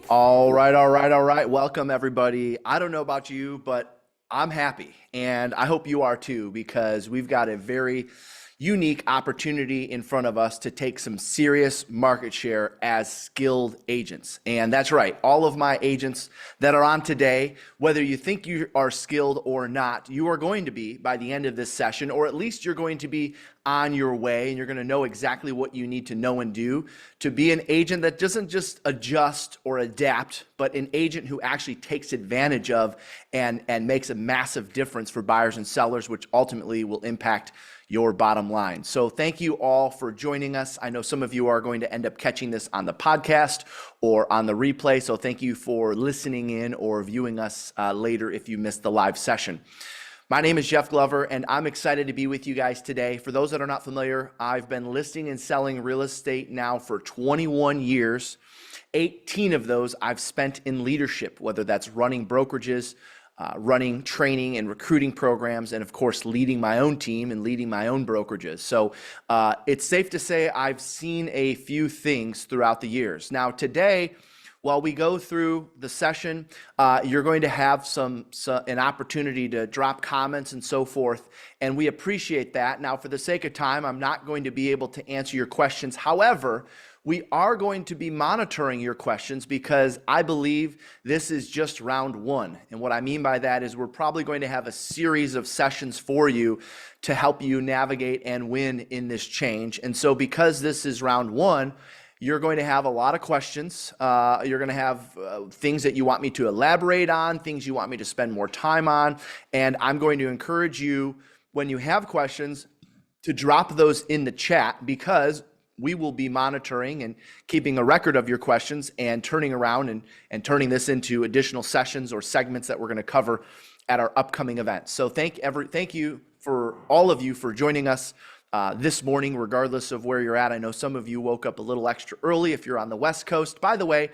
All right. Welcome, everybody. I don't know about you, but I'm happy, and I hope you are too, because we've got a very unique opportunity in front of us to take some serious market share as skilled agents. And that's right, all of my agents that are on today, whether you think you are skilled or not, you are going to be by the end of this session, or at least you're going to be on your way, and you're going to know exactly what you need to know and do to be an agent that doesn't just adjust or adapt, but an agent who actually takes advantage of and makes a massive difference for buyers and sellers, which ultimately will impact your bottom line. So thank you all for joining us. I know some of you are going to end up catching this on the podcast or on the replay. So thank you for listening in or viewing us later if you missed the live session. My name is Jeff Glover, and I'm excited to be with you guys today. For those that are not familiar, I've been listing and selling real estate now for 21 years. 18 of those I've spent in leadership, whether that's running brokerages, running training and recruiting programs, and of course, leading my own team and leading my own brokerages. So it's safe to say I've seen a few things throughout the years. Now today, while we go through the session, you're going to have an opportunity to drop comments and so forth, and we appreciate that. Now, for the sake of time, I'm not going to be able to answer your questions. However, we are going to be monitoring your questions because I believe this is just round one. And what I mean by that is we're probably going to have a series of sessions for you to help you navigate and win in this change. And so because this is round one, you're going to have a lot of questions. You're going to have things that you want me to elaborate on, things you want me to spend more time on. And I'm going to encourage you, when you have questions, to drop those in the chat, because we will be monitoring and keeping a record of your questions and turning around and turning this into additional sessions or segments that we're going to cover at our upcoming events. So thank you for all of you for joining us this morning, regardless of where you're at. I know some of you woke up a little extra early if you're on the West Coast. By the way,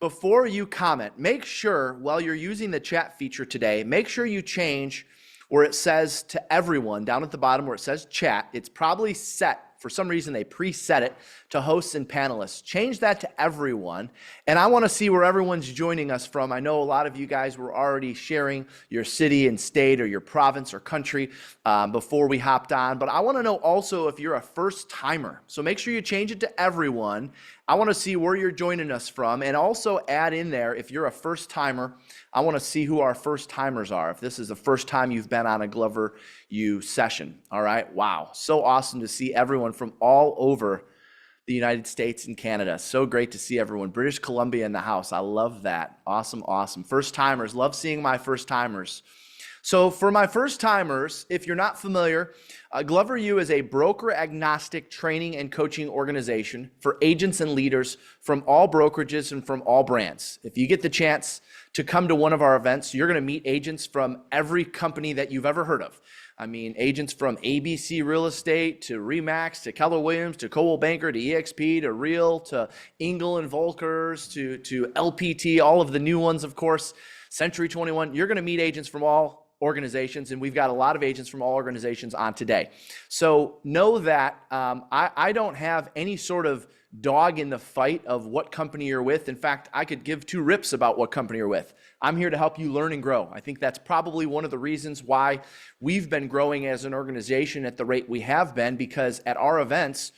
before you comment, make sure while you're using the chat feature today, make sure you change where it says to everyone down at the bottom where it says chat. It's probably set. For some reason, they preset it to hosts and panelists. Change that to everyone. And I want to see where everyone's joining us from. I know a lot of you guys were already sharing your city and state or your province or country before we hopped on. But I want to know also if you're a first timer. So make sure you change it to everyone. I want to see where you're joining us from. And also add in there, if you're a first timer, I want to see who our first timers are. If this is the first time you've been on a Glover U session. All right. Wow. So awesome to see everyone from all over the United States and Canada. So great to see everyone. British Columbia in the house. I love that. Awesome. Awesome. First timers. Love seeing my first timers. So for my first timers, if you're not familiar, Glover U is a broker agnostic training and coaching organization for agents and leaders from all brokerages and from all brands. If you get the chance to come to one of our events, you're going to meet agents from every company that you've ever heard of. I mean, agents from ABC Real Estate to Remax to Keller Williams to Coldwell Banker to EXP to Real to Engel and Volkers to LPT, all of the new ones, of course, Century 21. You're going to meet agents from all organizations, and we've got a lot of agents from all organizations on today. So know that I don't have any sort of dog in the fight of what company you're with. In fact, I could give two rips about what company you're with. I'm here to help you learn and grow. I think that's probably one of the reasons why we've been growing as an organization at the rate we have been, because at our events,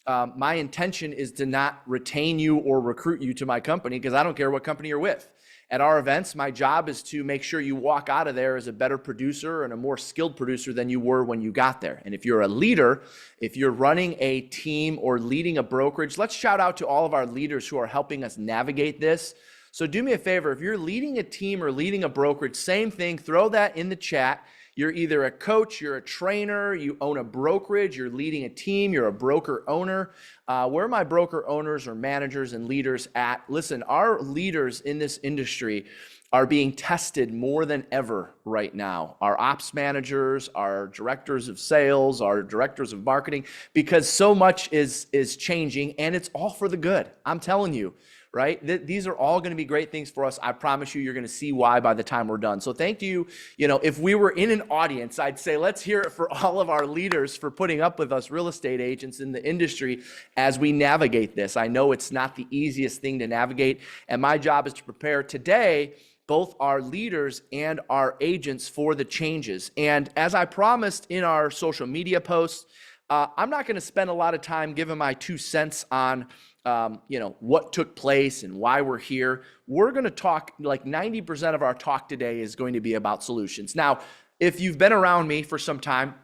my intention is to not retain you or recruit you to my company, because I don't care what company you're with. At our events, my job is to make sure you walk out of there as a better producer and a more skilled producer than you were when you got there. And if you're a leader, if you're running a team or leading a brokerage, let's shout out to all of our leaders who are helping us navigate this. So do me a favor, if you're leading a team or leading a brokerage, same thing, throw that in the chat. You're either a coach, you're a trainer, you own a brokerage, you're leading a team, you're a broker owner. Where are my broker owners or managers and leaders at? Listen, our leaders in this industry are being tested more than ever right now. Our ops managers, our directors of sales, our directors of marketing, because so much is changing, and it's all for the good. I'm telling you. right? These are all going to be great things for us. I promise you, you're going to see why by the time we're done. So thank you. You know, if we were in an audience, I'd say let's hear it for all of our leaders for putting up with us real estate agents in the industry as we navigate this. I know it's not the easiest thing to navigate, and my job is to prepare today both our leaders and our agents for the changes. And as I promised in our social media posts, I'm not going to spend a lot of time giving my 2 cents on what took place and why we're here. We're going to talk, like 90% of our talk today is going to be about solutions. Now, if you've been around me for some time,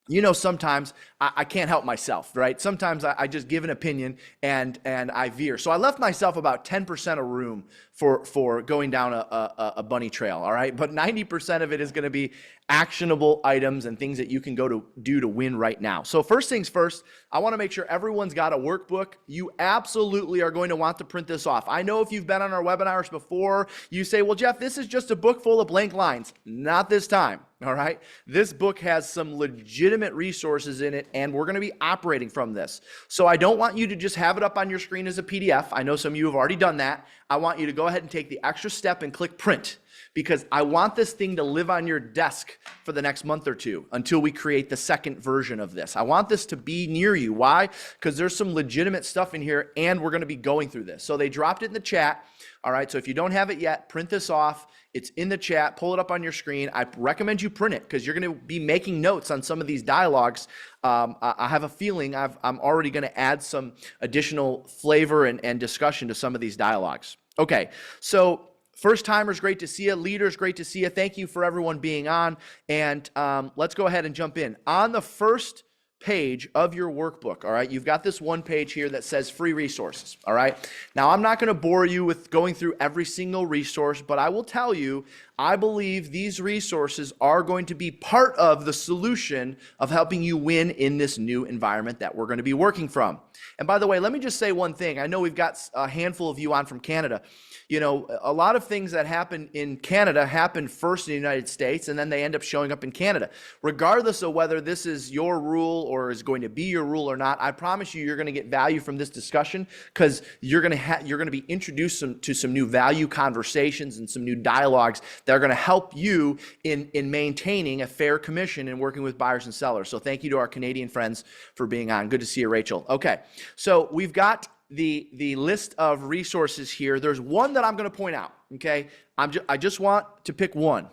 you know, sometimes I can't help myself, right? Sometimes I just give an opinion and I veer. So I left myself about 10% of room for going down a bunny trail, all right? But 90% of it is going to be actionable items and things that you can go to do to win right now. So first things first, I want to make sure everyone's got a workbook. You absolutely are going to want to print this off. I know if you've been on our webinars before, you say, well, Jeff, this is just a book full of blank lines. Not this time, all right? This book has some legitimate resources in it, and we're going to be operating from this. So I don't want you to just have it up on your screen as a PDF. I know some of you have already done that. I want you to go ahead and take the extra step and click print, because I want this thing to live on your desk for the next month or two until we create the second version of this. I want this to be near you. Why? Because there's some legitimate stuff in here, and we're going to be going through this. So they dropped it in the chat. All right, so if you don't have it yet, print this off. It's in the chat. Pull it up on your screen. I recommend you print it because you're going to be making notes on some of these dialogues. I have a feeling I'm already going to add some additional flavor and discussion to some of these dialogues. Okay, so first timers, great to see you. Leaders, great to see you. Thank you for everyone being on. And let's go ahead and jump in. On the first page of your workbook, all right, you've got this one page here that says free resources, all right? Now, I'm not going to bore you with going through every single resource, but I will tell you, I believe these resources are going to be part of the solution of helping you win in this new environment that we're going to be working from. And by the way, let me just say one thing. I know we've got a handful of you on from Canada. You know, a lot of things that happen in Canada happen first in the United States, and then they end up showing up in Canada. Regardless of whether this is your rule or is going to be your rule or not, I promise you, you're going to get value from this discussion because you're going to be introduced to some new value conversations and some new dialogues that are going to help you in maintaining a fair commission and working with buyers and sellers. So thank you to our Canadian friends for being on. Good to see you, Rachel. Okay, so we've got the list of resources here. There's one that I'm going to point out, okay? I just want to pick one.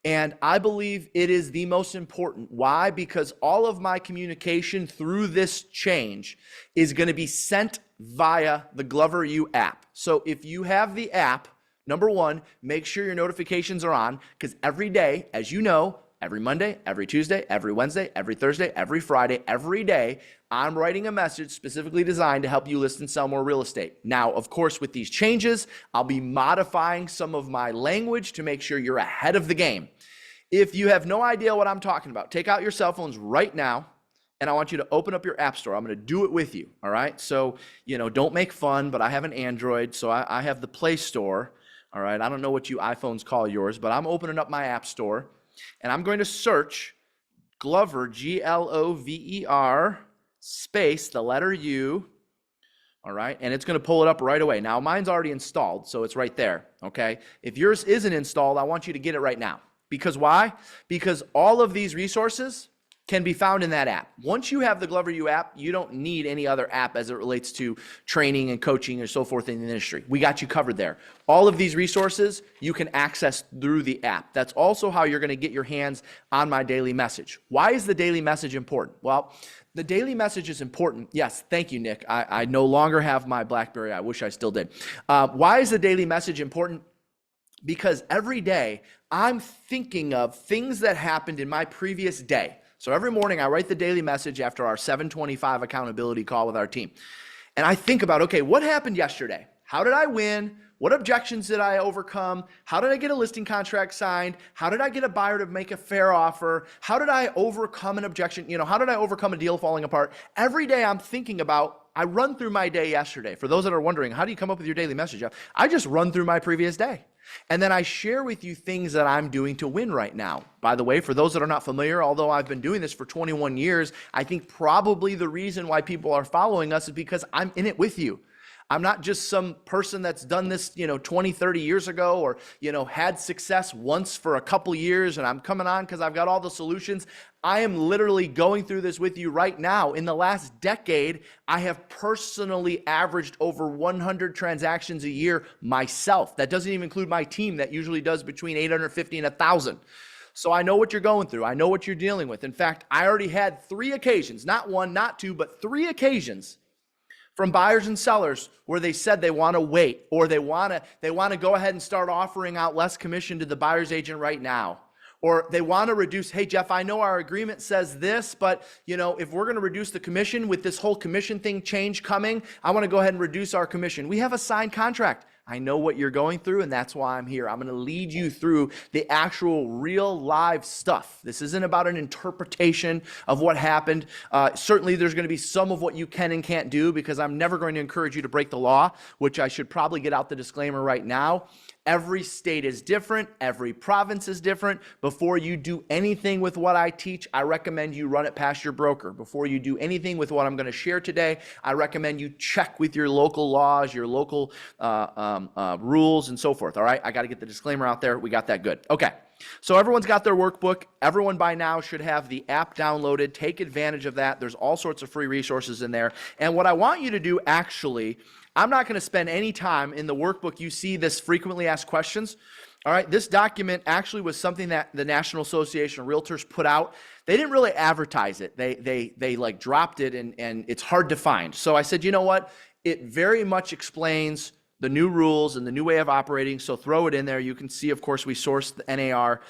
And I believe it is the most important. Why? Because all of my communication through this change is going to be sent via the Glover U app. So if you have the app, number one, make sure your notifications are on, because every day, as you know, every Monday, every Tuesday, every Wednesday, every Thursday, every Friday, every day, I'm writing a message specifically designed to help you list and sell more real estate. Now, of course, with these changes, I'll be modifying some of my language to make sure you're ahead of the game. If you have no idea what I'm talking about, take out your cell phones right now, and I want you to open up your app store. I'm going to do it with you, all right? So, you know, don't make fun, but I have an Android, so I have the Play Store, all right? I don't know what you iPhones call yours, but I'm opening up my app store. And I'm going to search Glover, Glover, space, the letter U, all right? And it's going to pull it up right away. Now, mine's already installed, so it's right there, okay? If yours isn't installed, I want you to get it right now. Because why? Because all of these resources can be found in that app. Once you have the Glover U app, you don't need any other app as it relates to training and coaching and so forth in the industry. We got you covered there. All of these resources you can access through the app. That's also how you're going to get your hands on my daily message. Why is the daily message important? Well, the daily message is important. Yes, thank you, Nick. I no longer have my BlackBerry. I wish I still did. Why is the daily message important? Because every day I'm thinking of things that happened in my previous day. So every morning I write the daily message after our 7:25 accountability call with our team. And I think about, okay, what happened yesterday? How did I win? What objections did I overcome? How did I get a listing contract signed? How did I get a buyer to make a fair offer? How did I overcome an objection? You know, how did I overcome a deal falling apart? Every day I'm thinking about, I run through my day yesterday. For those that are wondering, how do you come up with your daily message? I just run through my previous day. And then I share with you things that I'm doing to win right now. By the way, for those that are not familiar, although I've been doing this for 21 years, I think probably the reason why people are following us is because I'm in it with you. I'm not just some person that's done this, 20, 30 years ago, or, had success once for a couple years and I'm coming on because I've got all the solutions. I am literally going through this with you right now. In the last decade, I have personally averaged over 100 transactions a year myself. That doesn't even include my team that usually does between 850 and 1,000. So I know what you're going through. I know what you're dealing with. In fact, I already had 3 occasions, not 1, not 2, but 3 occasions from buyers and sellers where they said they want to wait, or they want to go ahead and start offering out less commission to the buyer's agent right now. Or they want to reduce, hey, Jeff, I know our agreement says this, but if we're going to reduce the commission with this whole commission thing change coming, I want to go ahead and reduce our commission. We have a signed contract. I know what you're going through, and that's why I'm here. I'm going to lead you through the actual real live stuff. This isn't about an interpretation of what happened. Certainly, there's going to be some of what you can and can't do, because I'm never going to encourage you to break the law, which I should probably get out the disclaimer right now. Every state is different. Every province is different. Before you do anything with what I teach, I recommend you run it past your broker. Before you do anything with what I'm going to share today, I recommend you check with your local laws, your local rules, and so forth. All right, I got to get the disclaimer out there. We got that good. Okay, so everyone's got their workbook. Everyone by now should have the app downloaded. Take advantage of that. There's all sorts of free resources in there. And what I want you to do, actually, I'm not going to spend any time in the workbook. You see this frequently asked questions. All right, this document actually was something that the National Association of Realtors put out. They didn't really advertise it. They like dropped it, and it's hard to find. So I said, you know what? It very much explains the new rules and the new way of operating. So throw it in there. You can see, of course, we sourced the NAR.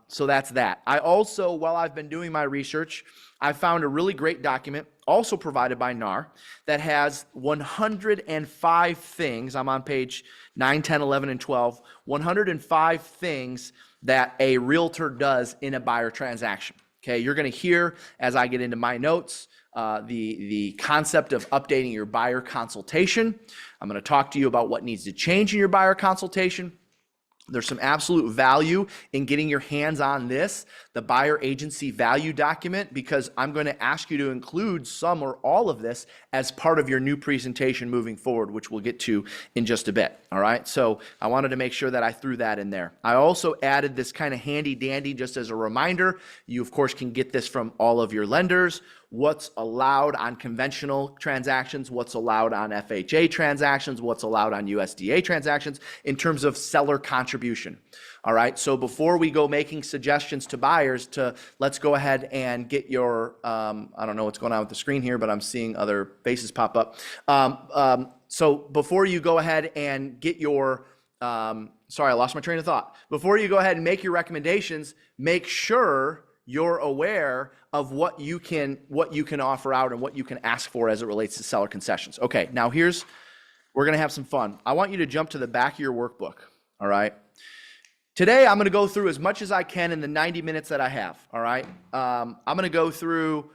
So that's that. I also, while I've been doing my research, I found a really great document, also provided by NAR, that has 105 things. I'm on page 9, 10, 11, and 12. 105 things that a realtor does in a buyer transaction. Okay, you're going to hear, as I get into my notes, the concept of updating your buyer consultation. I'm going to talk to you about what needs to change in your buyer consultation. There's some absolute value in getting your hands on this, the buyer agency value document, because I'm going to ask you to include some or all of this as part of your new presentation moving forward, which we'll get to in just a bit. All right. So I wanted to make sure that I threw that in there. I also added this kind of handy dandy just as a reminder. You, of course, can get this from all of your lenders. What's allowed on conventional transactions, what's allowed on FHA transactions, what's allowed on USDA transactions in terms of seller contribution. All right, so before we go making suggestions to buyers let's go ahead and get your, I don't know what's going on with the screen here, but I'm seeing other faces pop up. So before you go ahead and get your, sorry, I lost my train of thought. Before you go ahead and make your recommendations, make sure you're aware of what you can offer out and what you can ask for as it relates to seller concessions. Okay, now we're gonna have some fun. I want you to jump to the back of your workbook, all right? Today, I'm gonna go through as much as I can in the 90 minutes that I have, all right? I'm gonna go through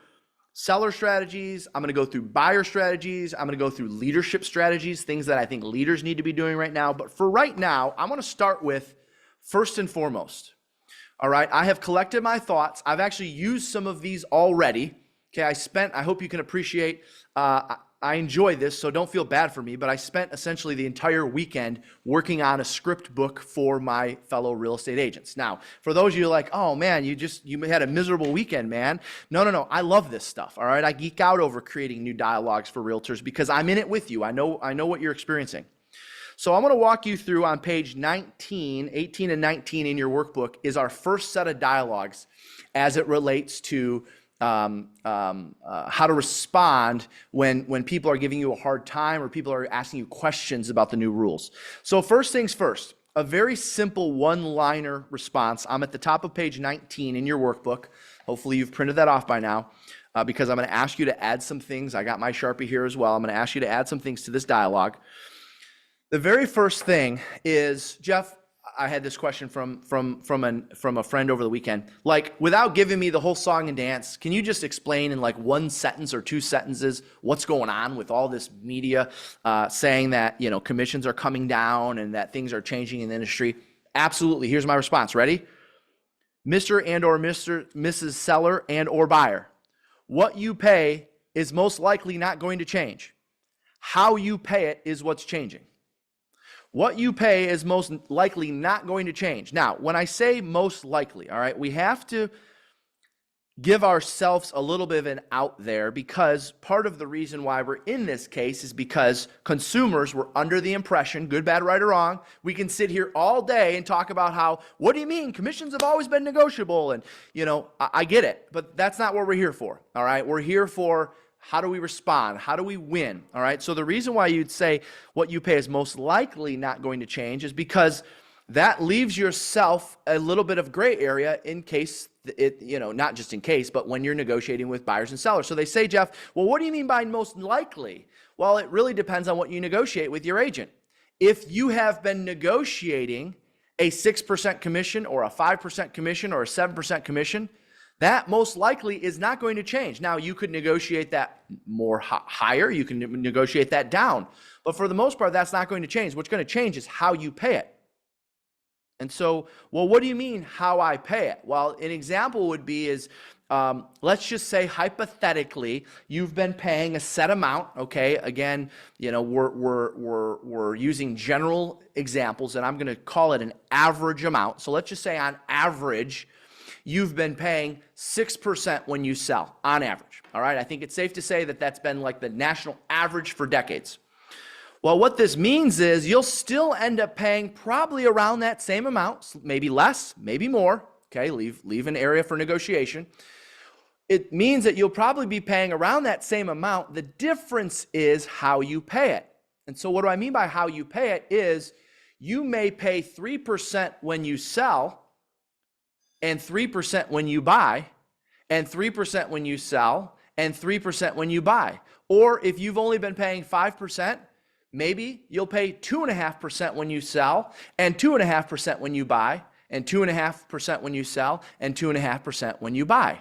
seller strategies, I'm gonna go through buyer strategies, I'm gonna go through leadership strategies, things that I think leaders need to be doing right now. But for right now, I'm gonna start with first and foremost. All right, I have collected my thoughts. I've actually used some of these already. Okay, I hope you can appreciate, I enjoy this, so don't feel bad for me, but I spent essentially the entire weekend working on a script book for my fellow real estate agents. Now, for those of you like, oh man, you had a miserable weekend, man. No, I love this stuff, all right? I geek out over creating new dialogues for realtors because I'm in it with you. I know what you're experiencing. So I'm going to walk you through on page 19, 18 and 19 in your workbook is our first set of dialogues as it relates to how to respond when people are giving you a hard time or people are asking you questions about the new rules. So first things first, a very simple one-liner response. I'm at the top of page 19 in your workbook. Hopefully you've printed that off by now because I'm going to ask you to add some things. I got my Sharpie here as well. I'm going to ask you to add some things to this dialogue. The very first thing is, Jeff, I had this question from a friend over the weekend. Like, without giving me the whole song and dance, can you just explain in like one sentence or two sentences what's going on with all this media saying that, commissions are coming down and that things are changing in the industry? Absolutely. Here's my response. Ready? Mr. and or Mrs. Seller and or buyer, what you pay is most likely not going to change. How you pay it is what's changing. What you pay is most likely not going to change. Now, when I say most likely, all right, we have to give ourselves a little bit of an out there, because part of the reason why we're in this case is because consumers were under the impression, good, bad, right, or wrong. We can sit here all day and talk about how, what do you mean? Commissions have always been negotiable. And, I get it, but that's not what we're here for. All right. We're here for, how do we respond? How do we win? All right. So the reason why you'd say what you pay is most likely not going to change is because that leaves yourself a little bit of gray area in case it, not just in case, but when you're negotiating with buyers and sellers. So they say, Jeff, well, what do you mean by most likely? Well, it really depends on what you negotiate with your agent. If you have been negotiating a 6% commission or a 5% commission or a 7% commission, that most likely is not going to change. Now, you could negotiate that more higher. You can negotiate that down. But for the most part, that's not going to change. What's going to change is how you pay it. And so, well, what do you mean how I pay it? Well, an example would be let's just say hypothetically, you've been paying a set amount. Okay, again, we're using general examples, and I'm going to call it an average amount. So let's just say on average, you've been paying 6% when you sell, on average. All right, I think it's safe to say that that's been like the national average for decades. Well, what this means is you'll still end up paying probably around that same amount, maybe less, maybe more. Okay, leave an area for negotiation. It means that you'll probably be paying around that same amount. The difference is how you pay it. And so what do I mean by how you pay it is you may pay 3% when you sell, and 3% when you buy, and 3% when you sell, and 3% when you buy. Or if you've only been paying 5%, maybe you'll pay 2.5% when you sell, and 2.5% when you buy, and 2.5% when you sell, and 2.5% when you buy.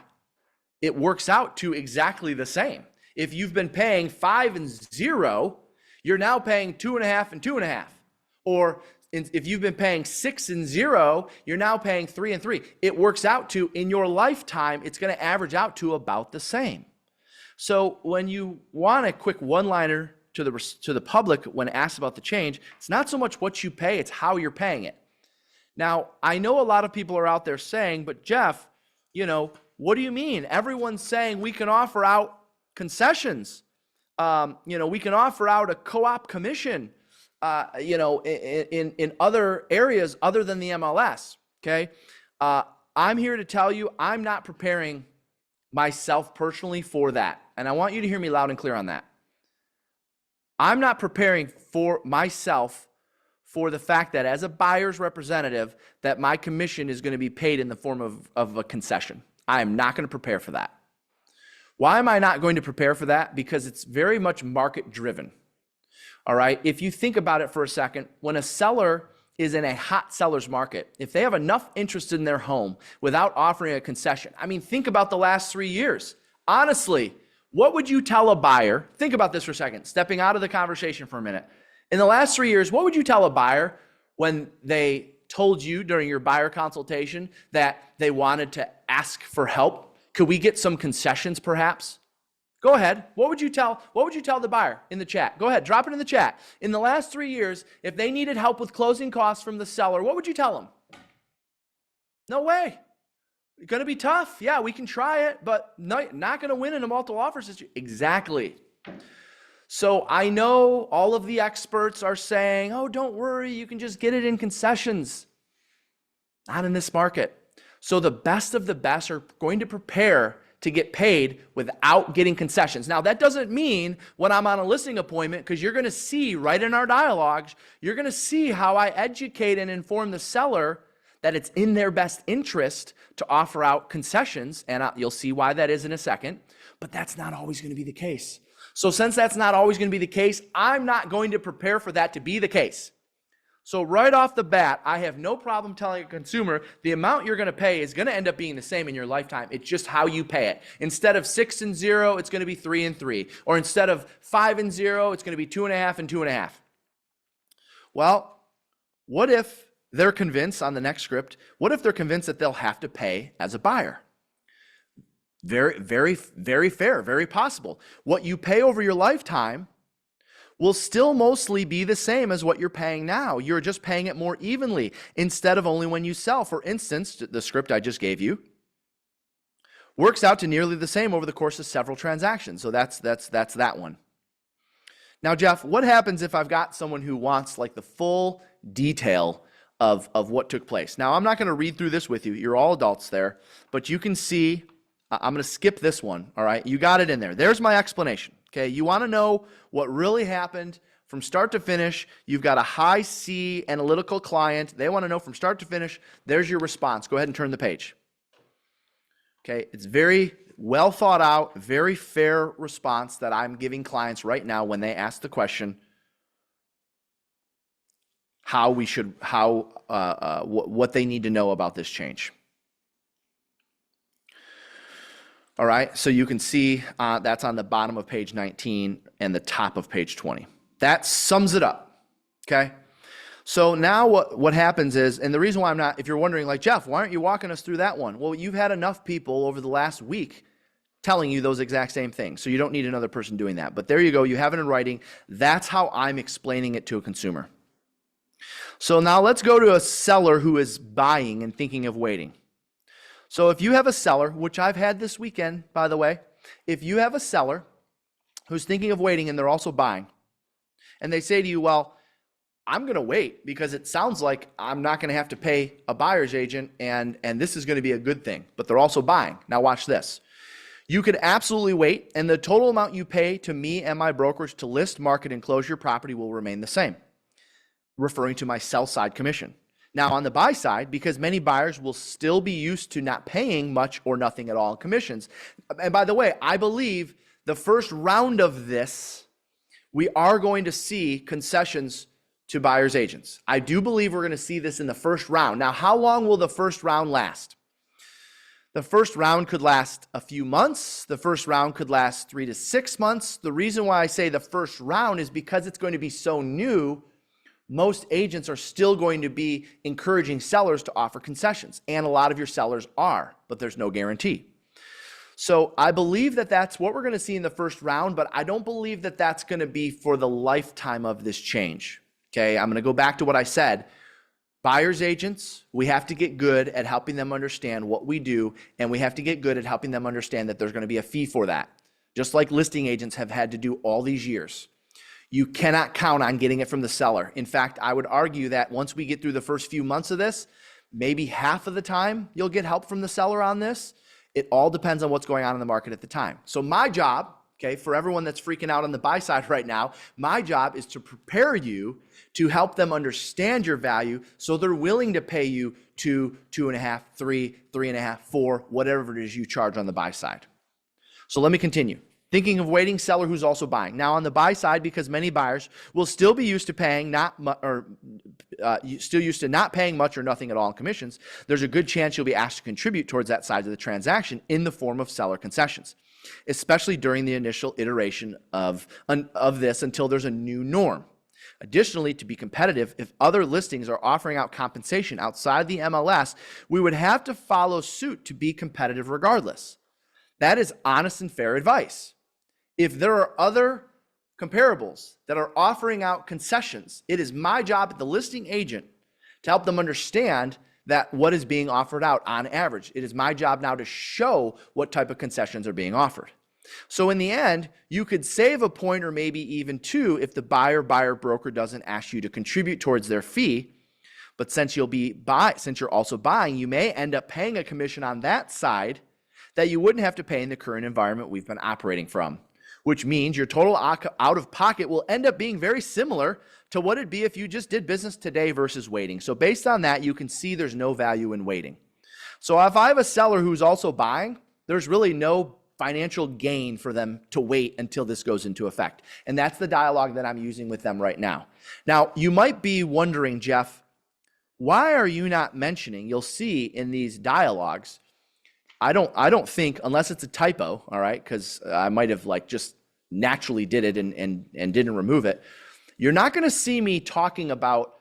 It works out to exactly the same. If you've been paying 5 and 0, you're now paying 2.5 and 2.5. Or if you've been paying 6 and 0, you're now paying 3 and 3. It works out to, in your lifetime, it's going to average out to about the same. So when you want a quick one-liner to the public when asked about the change, it's not so much what you pay, it's how you're paying it. Now, I know a lot of people are out there saying, but Jeff, what do you mean? Everyone's saying we can offer out concessions. We can offer out a co-op commission, in other areas other than the MLS, okay? I'm here to tell you I'm not preparing myself personally for that. And I want you to hear me loud and clear on that. I'm not preparing for myself for the fact that as a buyer's representative, that my commission is going to be paid in the form of a concession. I am not going to prepare for that. Why am I not going to prepare for that? Because it's very much market driven. All right. If you think about it for a second, when a seller is in a hot seller's market, if they have enough interest in their home without offering a concession, I mean, think about the last 3 years. Honestly, what would you tell a buyer? Think about this for a second, stepping out of the conversation for a minute. In the last 3 years, what would you tell a buyer when they told you during your buyer consultation that they wanted to ask for help? Could we get some concessions perhaps? Go ahead. What would you tell the buyer in the chat? Go ahead, drop it in the chat. In the last 3 years, if they needed help with closing costs from the seller, what would you tell them? No way. It's going to be tough. Yeah, we can try it, but not going to win in a multiple offer situation. Exactly. So I know all of the experts are saying, oh, don't worry, you can just get it in concessions. Not in this market. So the best of the best are going to prepare to get paid without getting concessions. Now, that doesn't mean when I'm on a listing appointment, because you're going to see right in our dialogues, you're going to see how I educate and inform the seller that it's in their best interest to offer out concessions, and you'll see why that is in a second, but that's not always going to be the case. So since that's not always going to be the case, I'm not going to prepare for that to be the case. So right off the bat, I have no problem telling a consumer the amount you're going to pay is going to end up being the same in your lifetime. It's just how you pay it. Instead of 6 and 0, it's going to be 3 and 3. Or instead of 5 and 0, it's going to be 2.5 and 2.5. Well, what if they're convinced on the next script, what if they're convinced that they'll have to pay as a buyer? Very, very, very fair, very possible. What you pay over your lifetime will still mostly be the same as what you're paying now. You're just paying it more evenly instead of only when you sell. For instance, the script I just gave you works out to nearly the same over the course of several transactions. So that's that one. Now, Jeff, what happens if I've got someone who wants like the full detail of what took place? Now, I'm not going to read through this with you. You're all adults there, but you can see, I'm going to skip this one, all right? You got it in there. There's my explanation, okay? You want to know what really happened from start to finish. You've got a high C analytical client. They want to know from start to finish. There's your response. Go ahead and turn the page. Okay, it's very well thought out, very fair response that I'm giving clients right now when they ask the question, what they need to know about this change. All right, so you can see that's on the bottom of page 19 and the top of page 20. That sums it up, okay? So now what happens is, and the reason why I'm not, if you're wondering like, Jeff, why aren't you walking us through that one? Well, you've had enough people over the last week telling you those exact same things, so you don't need another person doing that. But there you go, you have it in writing. That's how I'm explaining it to a consumer. So now let's go to a seller who is buying and thinking of waiting. So if you have a seller, which I've had this weekend, by the way, if you have a seller who's thinking of waiting and they're also buying, and they say to you, well, I'm going to wait because it sounds like I'm not going to have to pay a buyer's agent and this is going to be a good thing, but they're also buying. Now watch this. You could absolutely wait, and the total amount you pay to me and my brokers to list, market, and close your property will remain the same, referring to my sell side commission. Now on the buy side, because many buyers will still be used to not paying much or nothing at all in commissions. And by the way, I believe the first round of this, we are going to see concessions to buyer's agents. I do believe we're going to see this in the first round. Now, how long will the first round last? The first round could last a few months. The first round could last 3 to 6 months. The reason why I say the first round is because it's going to be so new. Most agents are still going to be encouraging sellers to offer concessions, and a lot of your sellers are, but there's no guarantee. So I believe that that's what we're going to see in the first round, but I don't believe that that's going to be for the lifetime of this change. Okay, I'm going to go back to what I said. Buyer's agents, we have to get good at helping them understand what we do, and we have to get good at helping them understand that there's going to be a fee for that, just like listing agents have had to do all these years. You cannot count on getting it from the seller. In fact, I would argue that once we get through the first few months of this, maybe half of the time you'll get help from the seller on this. It all depends on what's going on in the market at the time. So my job, okay, for everyone that's freaking out on the buy side right now, my job is to prepare you to help them understand your value so they're willing to pay you 2, 2.5, 3, 3.5, 4, whatever it is you charge on the buy side. So let me continue. Thinking of waiting, seller who's also buying. Now on the buy side, because many buyers will still be used to paying still used to not paying much or nothing at all in commissions, there's a good chance you'll be asked to contribute towards that side of the transaction in the form of seller concessions, especially during the initial iteration of this until there's a new norm. Additionally, to be competitive, if other listings are offering out compensation outside the MLS, we would have to follow suit to be competitive regardless. That is honest and fair advice. If there are other comparables that are offering out concessions, it is my job as the listing agent to help them understand that what is being offered out on average. It is my job now to show what type of concessions are being offered. So in the end, you could save a point or maybe even 2 if the buyer broker doesn't ask you to contribute towards their fee. But since you're also buying, you may end up paying a commission on that side that you wouldn't have to pay in the current environment we've been operating from, which means your total out of pocket will end up being very similar to what it'd be if you just did business today versus waiting. So based on that, you can see there's no value in waiting. So if I have a seller who's also buying, there's really no financial gain for them to wait until this goes into effect. And that's the dialogue that I'm using with them right now. Now, you might be wondering, Jeff, why are you not mentioning, you'll see in these dialogues, I don't think, unless it's a typo, all right, because I might have like just naturally did it and didn't remove it. You're not going to see me talking about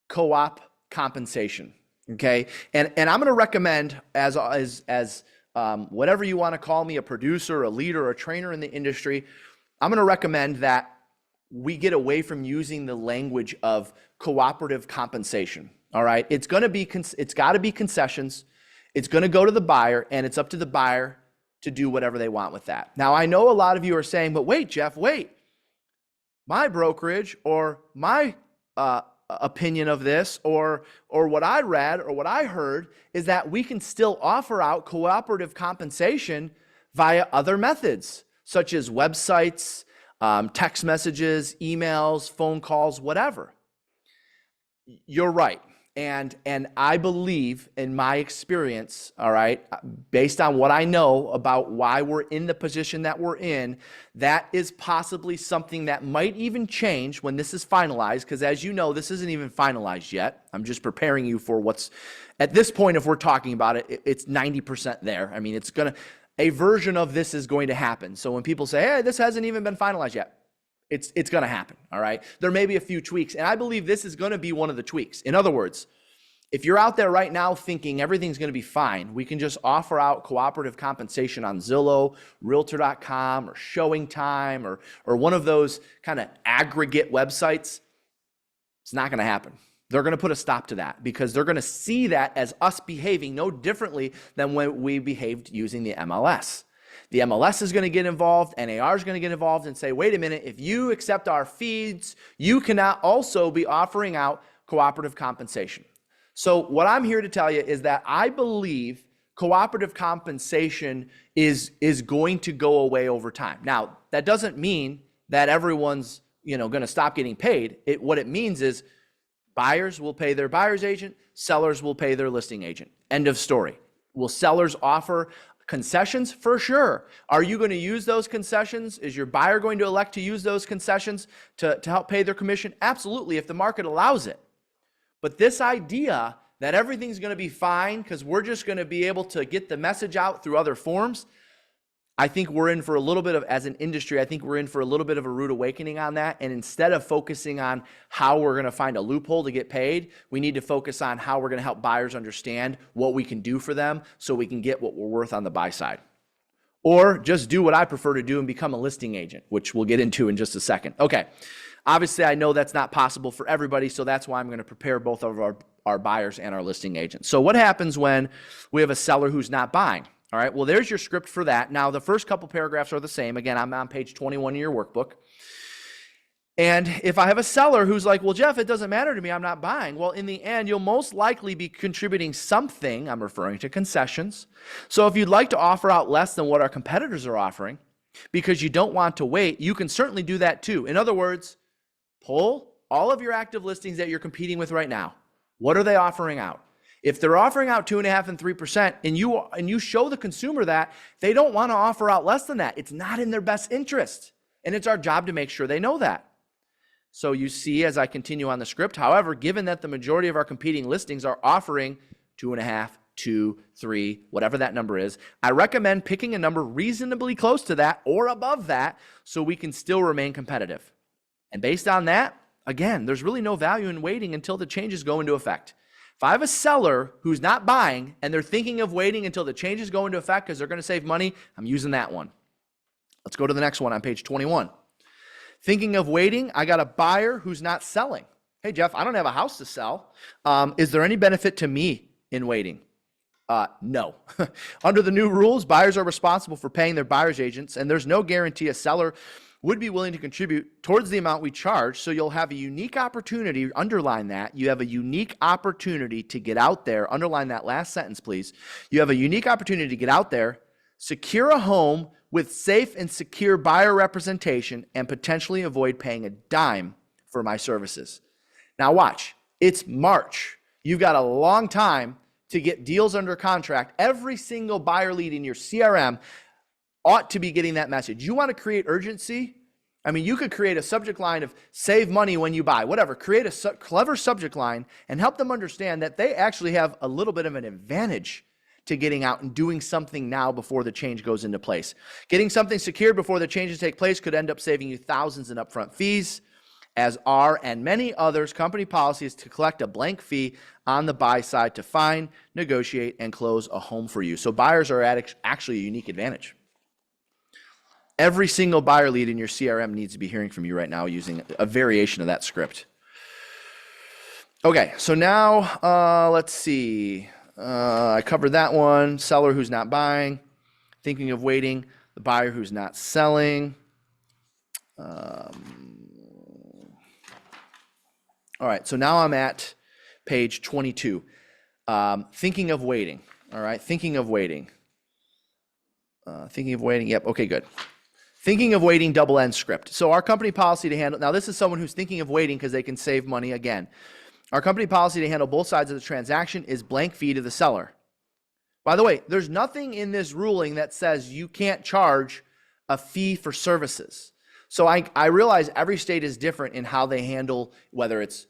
co-op compensation, okay? And I'm going to recommend as whatever you want to call me, a producer, a leader, a trainer in the industry, I'm going to recommend that we get away from using the language of cooperative compensation. All right, it's got to be concessions. It's going to go to the buyer, and it's up to the buyer to do whatever they want with that. Now, I know a lot of you are saying, but wait, Jeff, wait. My brokerage or my opinion of this or what I read or what I heard is that we can still offer out cooperative compensation via other methods, such as websites, text messages, emails, phone calls, whatever. You're right. And I believe in my experience, all right, based on what I know about why we're in the position that we're in, that is possibly something that might even change when this is finalized, because as you know, this isn't even finalized yet. I'm just preparing you for what's, at this point, if we're talking about it, it's 90% there. I mean, a version of this is going to happen. So when people say, hey, this hasn't even been finalized yet, it's going to happen, all right? There may be a few tweaks, and I believe this is going to be one of the tweaks. In other words, if you're out there right now thinking everything's going to be fine, we can just offer out cooperative compensation on Zillow, Realtor.com, or Showing Time, or one of those kind of aggregate websites, it's not going to happen. They're going to put a stop to that because they're going to see that as us behaving no differently than when we behaved using the MLS. The MLS is going to get involved, NAR is going to get involved and say, wait a minute, if you accept our feeds, you cannot also be offering out cooperative compensation. So what I'm here to tell you is that I believe cooperative compensation is going to go away over time. Now, that doesn't mean that everyone's going to stop getting paid. What it means is buyers will pay their buyer's agent, sellers will pay their listing agent. End of story. Will sellers offer concessions? For sure. Are you going to use those concessions? Is your buyer going to elect to use those concessions to help pay their commission? Absolutely, if the market allows it. But this idea that everything's going to be fine because we're just going to be able to get the message out through other forms, I think we're in for a little bit of, as an industry, I think we're in for a little bit of a rude awakening on that. And instead of focusing on how we're going to find a loophole to get paid, we need to focus on how we're going to help buyers understand what we can do for them so we can get what we're worth on the buy side. Or just do what I prefer to do and become a listing agent, which we'll get into in just a second. Okay. Obviously, I know that's not possible for everybody, so that's why I'm going to prepare both of our buyers and our listing agents. So what happens when we have a seller who's not buying? All right, well, there's your script for that. Now, the first couple paragraphs are the same. Again, I'm on page 21 of your workbook. And if I have a seller who's like, well, Jeff, it doesn't matter to me, I'm not buying. Well, in the end, you'll most likely be contributing something. I'm referring to concessions. So if you'd like to offer out less than what our competitors are offering because you don't want to wait, you can certainly do that too. In other words, pull all of your active listings that you're competing with right now. What are they offering out? If they're offering out 2.5% and 3%, and you show the consumer that they don't want to offer out less than that, it's not in their best interest. And it's our job to make sure they know that. So you see, as I continue on the script, however, given that the majority of our competing listings are offering 2.5%, 2%, 3%, whatever that number is, I recommend picking a number reasonably close to that or above that so we can still remain competitive. And based on that, again, there's really no value in waiting until the changes go into effect. If I have a seller who's not buying and they're thinking of waiting until the changes go into effect because they're going to save money, I'm using that one. Let's go to the next one on page 21. Thinking of waiting, I got a buyer who's not selling. Hey, Jeff, I don't have a house to sell. Is there any benefit to me in waiting? No. Under the new rules, buyers are responsible for paying their buyer's agents, and there's no guarantee a seller would be willing to contribute towards the amount we charge. So you'll have a unique opportunity, underline that, you have a unique opportunity to get out there, underline that last sentence, please. You have a unique opportunity to get out there, secure a home with safe and secure buyer representation, and potentially avoid paying a dime for my services. Now watch, it's March. You've got a long time to get deals under contract. Every single buyer lead in your CRM ought to be getting that message. You want to create urgency? I mean, you could create a subject line of save money when you buy, whatever. Create a clever subject line and help them understand that they actually have a little bit of an advantage to getting out and doing something now before the change goes into place. Getting something secured before the changes take place could end up saving you thousands in upfront fees, as are and many others company policies to collect a blank fee on the buy side to find, negotiate, and close a home for you. So buyers are at actually a unique advantage. Every single buyer lead in your CRM needs to be hearing from you right now using a variation of that script. Okay, so now let's see. I covered that one. Seller who's not buying, thinking of waiting, the buyer who's not selling. All right, so now I'm at page 22. Thinking of waiting. All right, thinking of waiting. Thinking of waiting. Yep, okay, good. Thinking of waiting, double end script. So our company policy to handle, now this is someone who's thinking of waiting because they can save money again. Our company policy to handle both sides of the transaction is blank fee to the seller. By the way, there's nothing in this ruling that says you can't charge a fee for services. So I realize every state is different in how they handle, whether it's,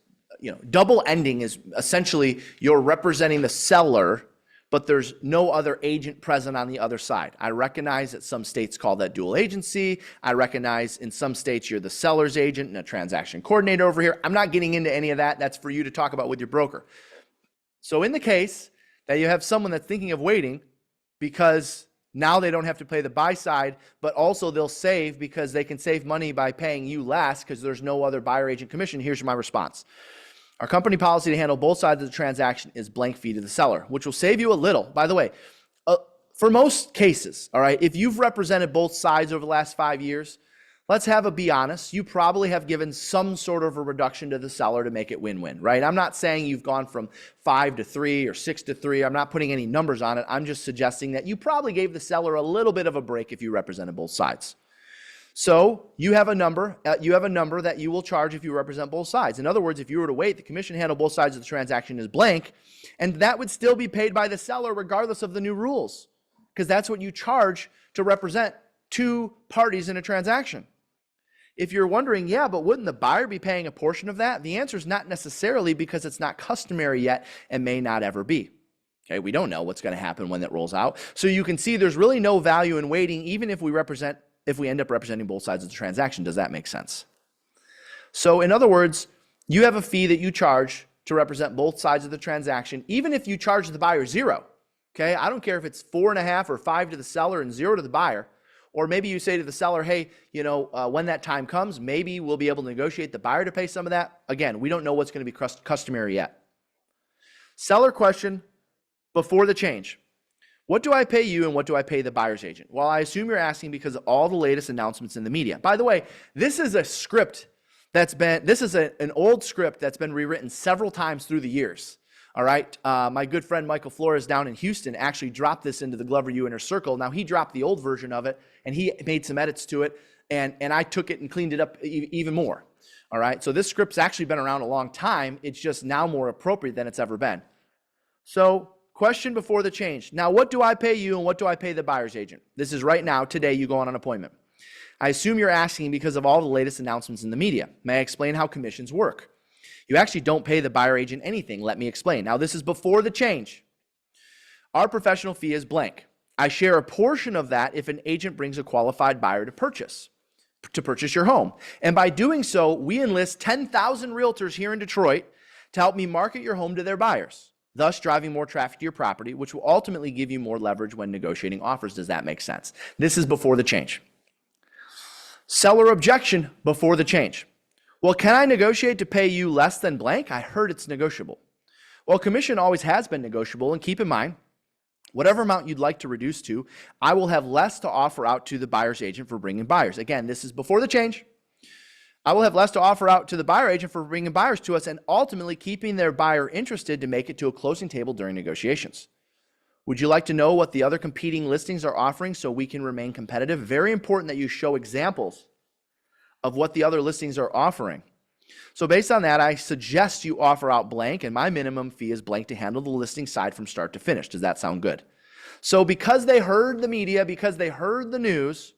double ending is essentially you're representing the seller, but there's no other agent present on the other side. I recognize that some states call that dual agency. I recognize in some states you're the seller's agent and a transaction coordinator over here. I'm not getting into any of that. That's for you to talk about with your broker. So in the case that you have someone that's thinking of waiting because now they don't have to pay the buy side, but also they'll save because they can save money by paying you less because there's no other buyer agent commission, here's my response. Our company policy to handle both sides of the transaction is blank fee to the seller, which will save you a little. By the way, for most cases, all right, if you've represented both sides over the last 5 years, let's be honest, you probably have given some sort of a reduction to the seller to make it win-win, right? I'm not saying you've gone from 5 to 3 or 6 to 3. I'm not putting any numbers on it. I'm just suggesting that you probably gave the seller a little bit of a break if you represented both sides. So you have a number that you will charge if you represent both sides. In other words, if you were to wait, the commission handle both sides of the transaction is blank, and that would still be paid by the seller regardless of the new rules, because that's what you charge to represent two parties in a transaction. If you're wondering, yeah, but wouldn't the buyer be paying a portion of that? The answer is not necessarily, because it's not customary yet and may not ever be. Okay, we don't know what's going to happen when that rolls out. So you can see there's really no value in waiting, even if we end up representing both sides of the transaction. Does that make sense? So in other words, you have a fee that you charge to represent both sides of the transaction, even if you charge the buyer 0. Okay, I don't care if it's 4.5 or 5 to the seller and 0 to the buyer. Or maybe you say to the seller, hey, when that time comes, maybe we'll be able to negotiate the buyer to pay some of that. Again, we don't know what's going to be customary yet. Seller question before the change. What do I pay you and what do I pay the buyer's agent? Well, I assume you're asking because of all the latest announcements in the media. By the way, this is a script an old script that's been rewritten several times through the years. All right. My good friend Michael Flores down in Houston actually dropped this into the Glover U Inner Circle. Now, he dropped the old version of it and he made some edits to it, and I took it and cleaned it up even more. All right. So this script's actually been around a long time. It's just now more appropriate than it's ever been. So, question before the change. Now, what do I pay you and what do I pay the buyer's agent? This is right now, today, you go on an appointment. I assume you're asking because of all the latest announcements in the media. May I explain how commissions work? You actually don't pay the buyer agent anything. Let me explain. Now, this is before the change. Our professional fee is blank. I share a portion of that if an agent brings a qualified buyer to purchase your home. And by doing so, we enlist 10,000 realtors here in Detroit to help me market your home to their buyers, thus driving more traffic to your property, which will ultimately give you more leverage when negotiating offers. Does that make sense? This is before the change. Seller objection before the change. Well, can I negotiate to pay you less than blank? I heard it's negotiable. Well, commission always has been negotiable, and keep in mind, whatever amount you'd like to reduce to, I will have less to offer out to the buyer's agent for bringing buyers. Again, this is before the change. I will have less to offer out to the buyer agent for bringing buyers to us and ultimately keeping their buyer interested to make it to a closing table during negotiations. Would you like to know what the other competing listings are offering so we can remain competitive? Very important that you show examples of what the other listings are offering. So based on that, I suggest you offer out blank, and my minimum fee is blank to handle the listing side from start to finish. Does that sound good? So because they heard the media, because they heard the news,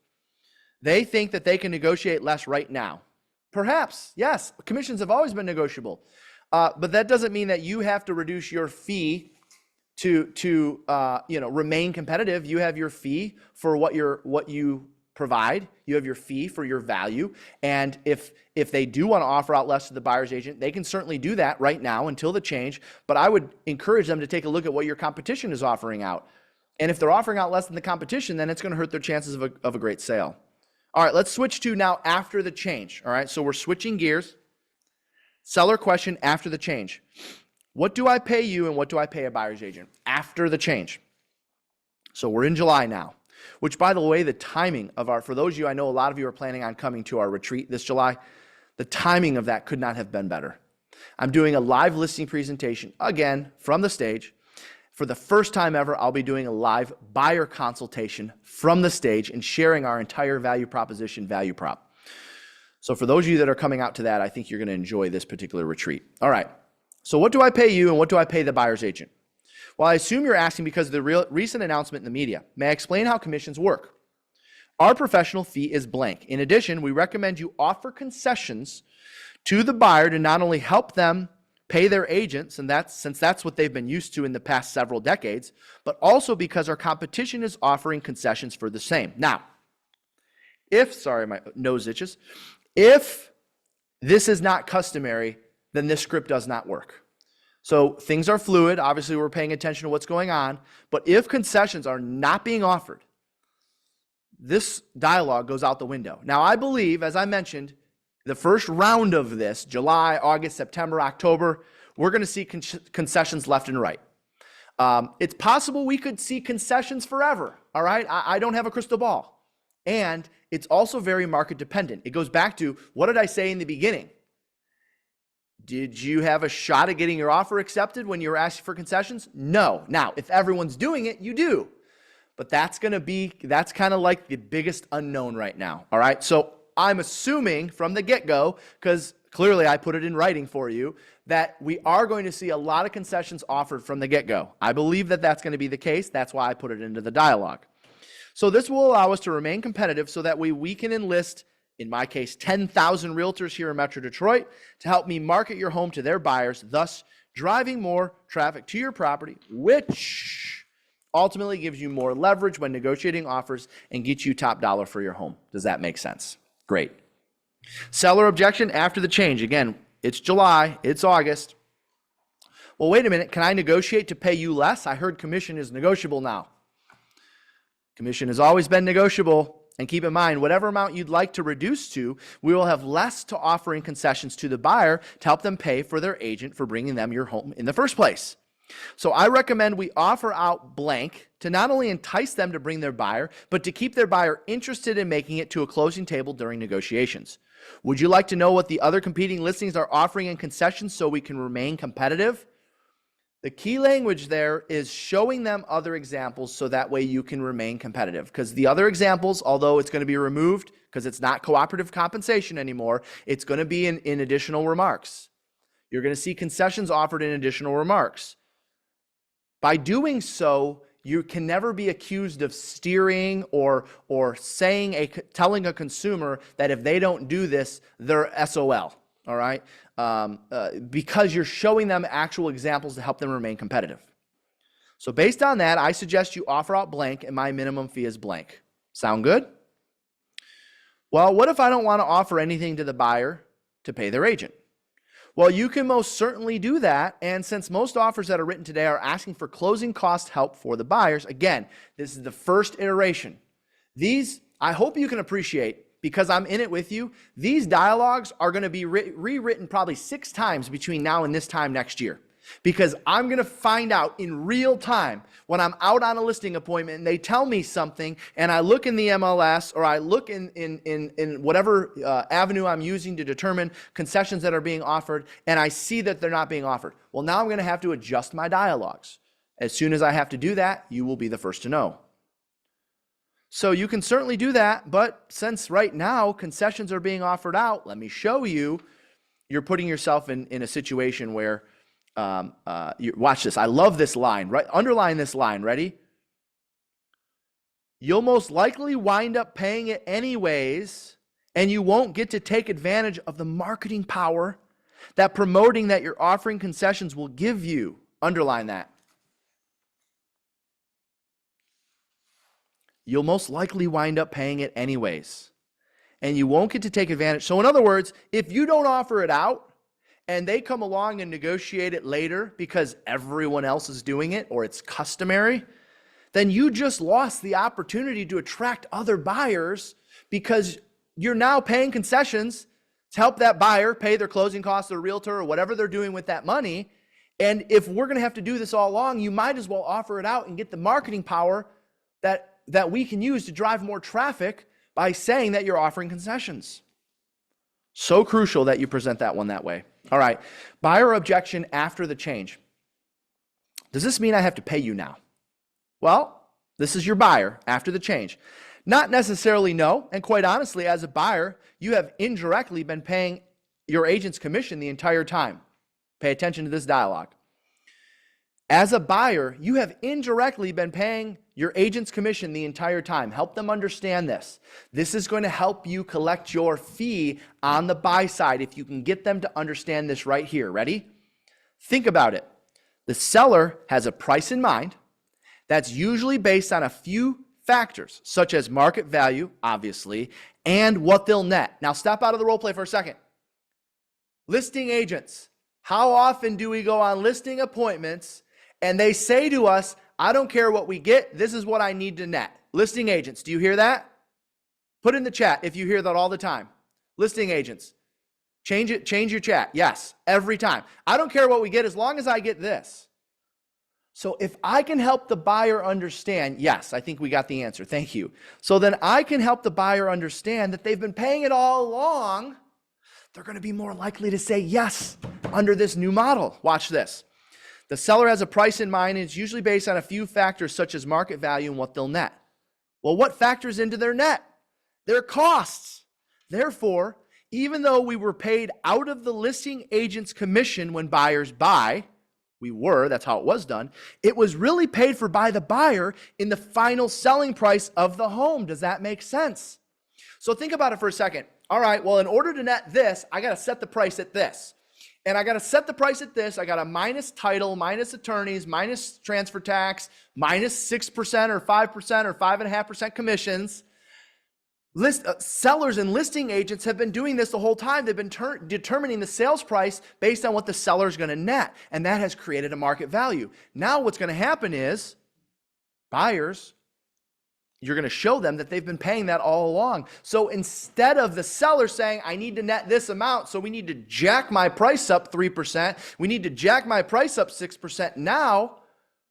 they think that they can negotiate less right now. Perhaps, yes, commissions have always been negotiable, but that doesn't mean that you have to reduce your fee to remain competitive. You have your fee for what you provide. You have your fee for your value, and if they do want to offer out less to the buyer's agent, they can certainly do that right now until the change. But I would encourage them to take a look at what your competition is offering out, and if they're offering out less than the competition, then it's going to hurt their chances of a great sale. All right, let's switch to now after the change. All right, so we're switching gears. Seller question after the change. What do I pay you and what do I pay a buyer's agent after the change? So we're in July now, which, by the way, the timing of for those of you, I know a lot of you are planning on coming to our retreat this July. The timing of that could not have been better. I'm doing a live listing presentation, again, from the stage. For the first time ever, I'll be doing a live buyer consultation from the stage and sharing our entire value proposition, value prop. So for those of you that are coming out to that, I think you're going to enjoy this particular retreat. All right. So what do I pay you and what do I pay the buyer's agent? Well, I assume you're asking because of the recent announcement in the media. May I explain how commissions work? Our professional fee is blank. In addition, we recommend you offer concessions to the buyer to not only help them pay their agents, and since that's what they've been used to in the past several decades, but also because our competition is offering concessions for the same. Now, sorry, my nose itches, if this is not customary, then this script does not work. So things are fluid. Obviously, we're paying attention to what's going on, but if concessions are not being offered, this dialogue goes out the window. Now, I believe, as I mentioned, the first round of this, July, August, September, October, we're going to see concessions left and right. It's possible we could see concessions forever, all right? I don't have a crystal ball. And it's also very market dependent. It goes back to, what did I say in the beginning? Did you have a shot at getting your offer accepted when you were asking for concessions? No. Now, if everyone's doing it, you do. But that's kind of like the biggest unknown right now, all right? So I'm assuming from the get-go, because clearly I put it in writing for you, that we are going to see a lot of concessions offered from the get-go. I believe that that's going to be the case. That's why I put it into the dialogue. So this will allow us to remain competitive so that we can enlist, in my case, 10,000 realtors here in Metro Detroit to help me market your home to their buyers, thus driving more traffic to your property, which ultimately gives you more leverage when negotiating offers and gets you top dollar for your home. Does that make sense? Great. Seller objection after the change. Again, it's July, it's August. Well, wait a minute. Can I negotiate to pay you less? I heard commission is negotiable now. Commission has always been negotiable. And keep in mind, whatever amount you'd like to reduce to, we will have less to offer in concessions to the buyer to help them pay for their agent for bringing them your home in the first place. So I recommend we offer out blank to not only entice them to bring their buyer, but to keep their buyer interested in making it to a closing table during negotiations. Would you like to know what the other competing listings are offering in concessions so we can remain competitive? The key language there is showing them other examples so that way you can remain competitive. Because the other examples, although it's going to be removed because it's not cooperative compensation anymore, it's going to be in additional remarks. You're going to see concessions offered in additional remarks. By doing so, you can never be accused of steering or telling a consumer that if they don't do this, they're SOL, all right? Because you're showing them actual examples to help them remain competitive. So based on that, I suggest you offer out blank and my minimum fee is blank. Sound good? Well, what if I don't want to offer anything to the buyer to pay their agent? Well, you can most certainly do that. And since most offers that are written today are asking for closing cost help for the buyers, again, this is the first iteration. These, I hope you can appreciate, because I'm in it with you, these dialogues are going to be rewritten probably 6 times between now and this time next year. Because I'm going to find out in real time when I'm out on a listing appointment and they tell me something and I look in the MLS or I look in whatever avenue I'm using to determine concessions that are being offered and I see that they're not being offered. Well, now I'm going to have to adjust my dialogues. As soon as I have to do that, you will be the first to know. So you can certainly do that, but since right now concessions are being offered out, let me show you, you're putting yourself in a situation where watch this. I love this line, right? Underline this line. Ready? You'll most likely wind up paying it anyways, and you won't get to take advantage of the marketing power that promoting that you're offering concessions will give you. Underline that. You'll most likely wind up paying it anyways, and you won't get to take advantage. So in other words, if you don't offer it out, and they come along and negotiate it later because everyone else is doing it or it's customary, then you just lost the opportunity to attract other buyers because you're now paying concessions to help that buyer pay their closing costs or realtor or whatever they're doing with that money. And if we're going to have to do this all along, you might as well offer it out and get the marketing power that we can use to drive more traffic by saying that you're offering concessions. So crucial that you present that one that way. All right, buyer objection after the change. Does this mean I have to pay you now? Well, this is your buyer after the change. Not necessarily, no. And quite honestly, as a buyer, you have indirectly been paying your agent's commission the entire time. Pay attention to this dialogue. As a buyer, you have indirectly been paying your agent's commission the entire time. Help them understand this. This is going to help you collect your fee on the buy side if you can get them to understand this right here. Ready? Think about it. The seller has a price in mind that's usually based on a few factors, such as market value, obviously, and what they'll net. Now, step out of the role play for a second. Listing agents. How often do we go on listing appointments and they say to us, I don't care what we get, this is what I need to net. Listing agents, do you hear that? Put in the chat if you hear that all the time. Listing agents. Change your chat. Yes, every time. I don't care what we get as long as I get this. So if I can help the buyer understand, yes, I think we got the answer. Thank you. So then I can help the buyer understand that they've been paying it all along. They're going to be more likely to say yes under this new model. Watch this. The seller has a price in mind, and it's usually based on a few factors such as market value and what they'll net. Well, what factors into their net? Their costs. Therefore, even though we were paid out of the listing agent's commission when buyers buy, that's how it was done, it was really paid for by the buyer in the final selling price of the home. Does that make sense? So think about it for a second. All right, well, in order to net this, I got to set the price at this. And I got to set the price at this. I got to minus title, minus attorneys, minus transfer tax, minus 6% or 5% or 5.5% commissions. Sellers and listing agents have been doing this the whole time. They've been determining the sales price based on what the seller is going to net. And that has created a market value. Now what's going to happen is buyers, you're going to show them that they've been paying that all along. So instead of the seller saying, I need to net this amount, so we need to jack my price up 3%, we need to jack my price up 6%. Now,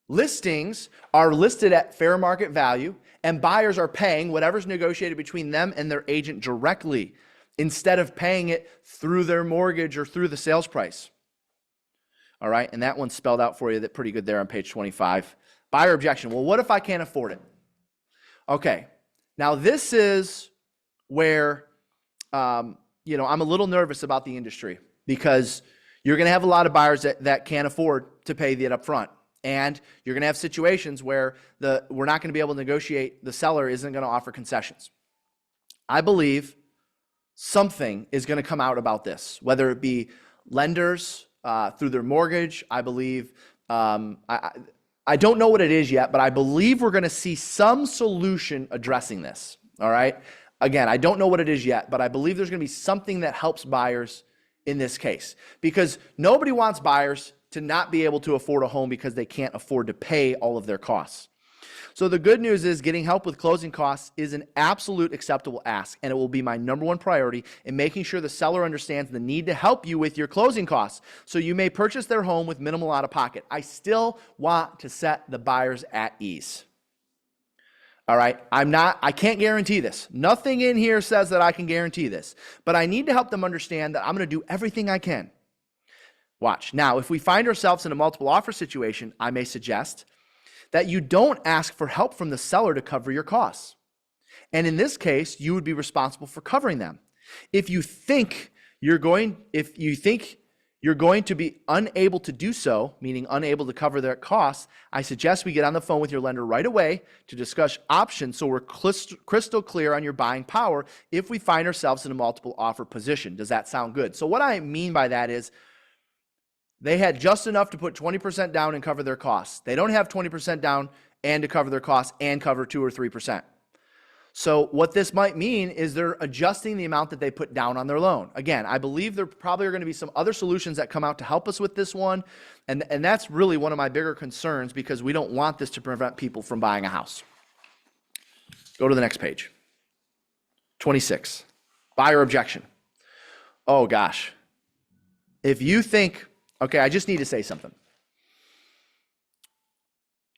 listings are listed at fair market value, and buyers are paying whatever's negotiated between them and their agent directly, instead of paying it through their mortgage or through the sales price. All right, and that one's spelled out for you pretty good there on page 25. Buyer objection. Well, what if I can't afford it? Okay, now this is where, I'm a little nervous about the industry, because you're going to have a lot of buyers that can't afford to pay the upfront. And you're going to have situations where we're not going to be able to negotiate. The seller isn't going to offer concessions. I believe something is going to come out about this, whether it be lenders through their mortgage. I believe, I don't know what it is yet, but I believe we're going to see some solution addressing this. All right. Again, I don't know what it is yet, but I believe there's going to be something that helps buyers in this case, because nobody wants buyers to not be able to afford a home because they can't afford to pay all of their costs. So the good news is getting help with closing costs is an absolute acceptable ask, and it will be my number one priority in making sure the seller understands the need to help you with your closing costs so you may purchase their home with minimal out-of-pocket. I still want to set the buyers at ease. All right, I can't guarantee this. Nothing in here says that I can guarantee this, but I need to help them understand that I'm going to do everything I can. Watch. Now, if we find ourselves in a multiple offer situation, I may suggest that you don't ask for help from the seller to cover your costs. And in this case, you would be responsible for covering them. If you think you're going to be unable to do so, meaning unable to cover their costs, I suggest we get on the phone with your lender right away to discuss options so we're crystal clear on your buying power if we find ourselves in a multiple offer position. Does that sound good? So what I mean by that is, they had just enough to put 20% down and cover their costs. They don't have 20% down and to cover their costs and cover 2 or 3%. So what this might mean is they're adjusting the amount that they put down on their loan. Again, I believe there probably are going to be some other solutions that come out to help us with this one. And that's really one of my bigger concerns, because we don't want this to prevent people from buying a house. Go to the next page. 26. Buyer objection. Oh gosh. If you think, okay, I just need to say something.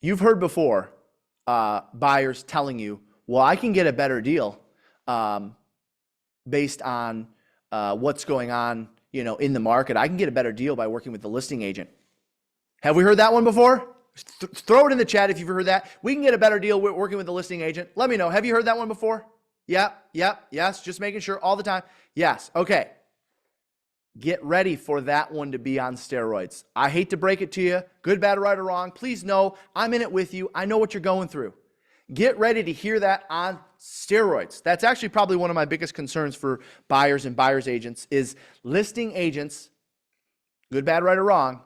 You've heard before buyers telling you, well, I can get a better deal based on what's going on, in the market. I can get a better deal by working with the listing agent. Have we heard that one before? Throw it in the chat if you've heard that. We can get a better deal working with the listing agent. Let me know. Have you heard that one before? Yep, yes. Just making sure all the time. Yes. Okay. Get ready for that one to be on steroids. I hate to break it to you. Good, bad, right, or wrong. Please know I'm in it with you. I know what you're going through. Get ready to hear that on steroids. That's actually probably one of my biggest concerns for buyers and buyers agents is listing agents, good, bad, right, or wrong.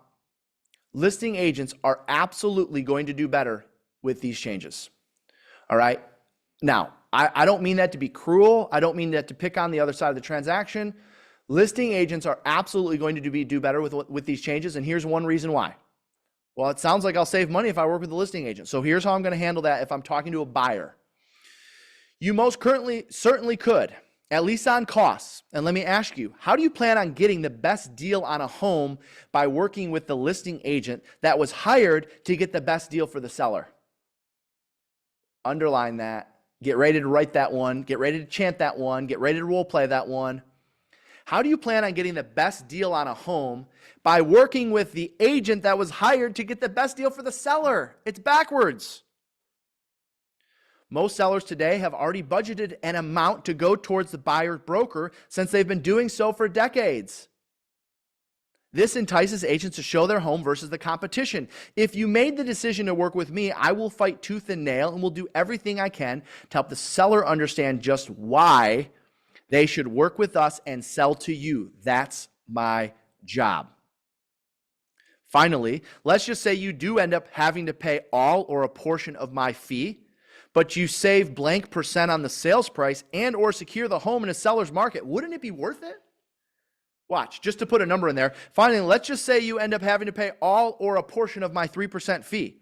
Listing agents are absolutely going to do better with these changes. All right. Now, I don't mean that to be cruel. I don't mean that to pick on the other side of the transaction. Listing agents are absolutely going to do better with these changes. And here's one reason why. Well, it sounds like I'll save money if I work with a listing agent. So here's how I'm going to handle that if I'm talking to a buyer. You most certainly could, at least on costs. And let me ask you, how do you plan on getting the best deal on a home by working with the listing agent that was hired to get the best deal for the seller? Underline that. Get ready to write that one. Get ready to chant that one. Get ready to role play that one. How do you plan on getting the best deal on a home by working with the agent that was hired to get the best deal for the seller? It's backwards. Most sellers today have already budgeted an amount to go towards the buyer's broker since they've been doing so for decades. This entices agents to show their home versus the competition. If you made the decision to work with me, I will fight tooth and nail and will do everything I can to help the seller understand just why they should work with us and sell to you. That's my job. Finally, let's just say you do end up having to pay all or a portion of my fee, but you save blank % on the sales price and or secure the home in a seller's market. Wouldn't it be worth it? Watch, just to put a number in there. Finally, let's just say you end up having to pay all or a portion of my 3% fee,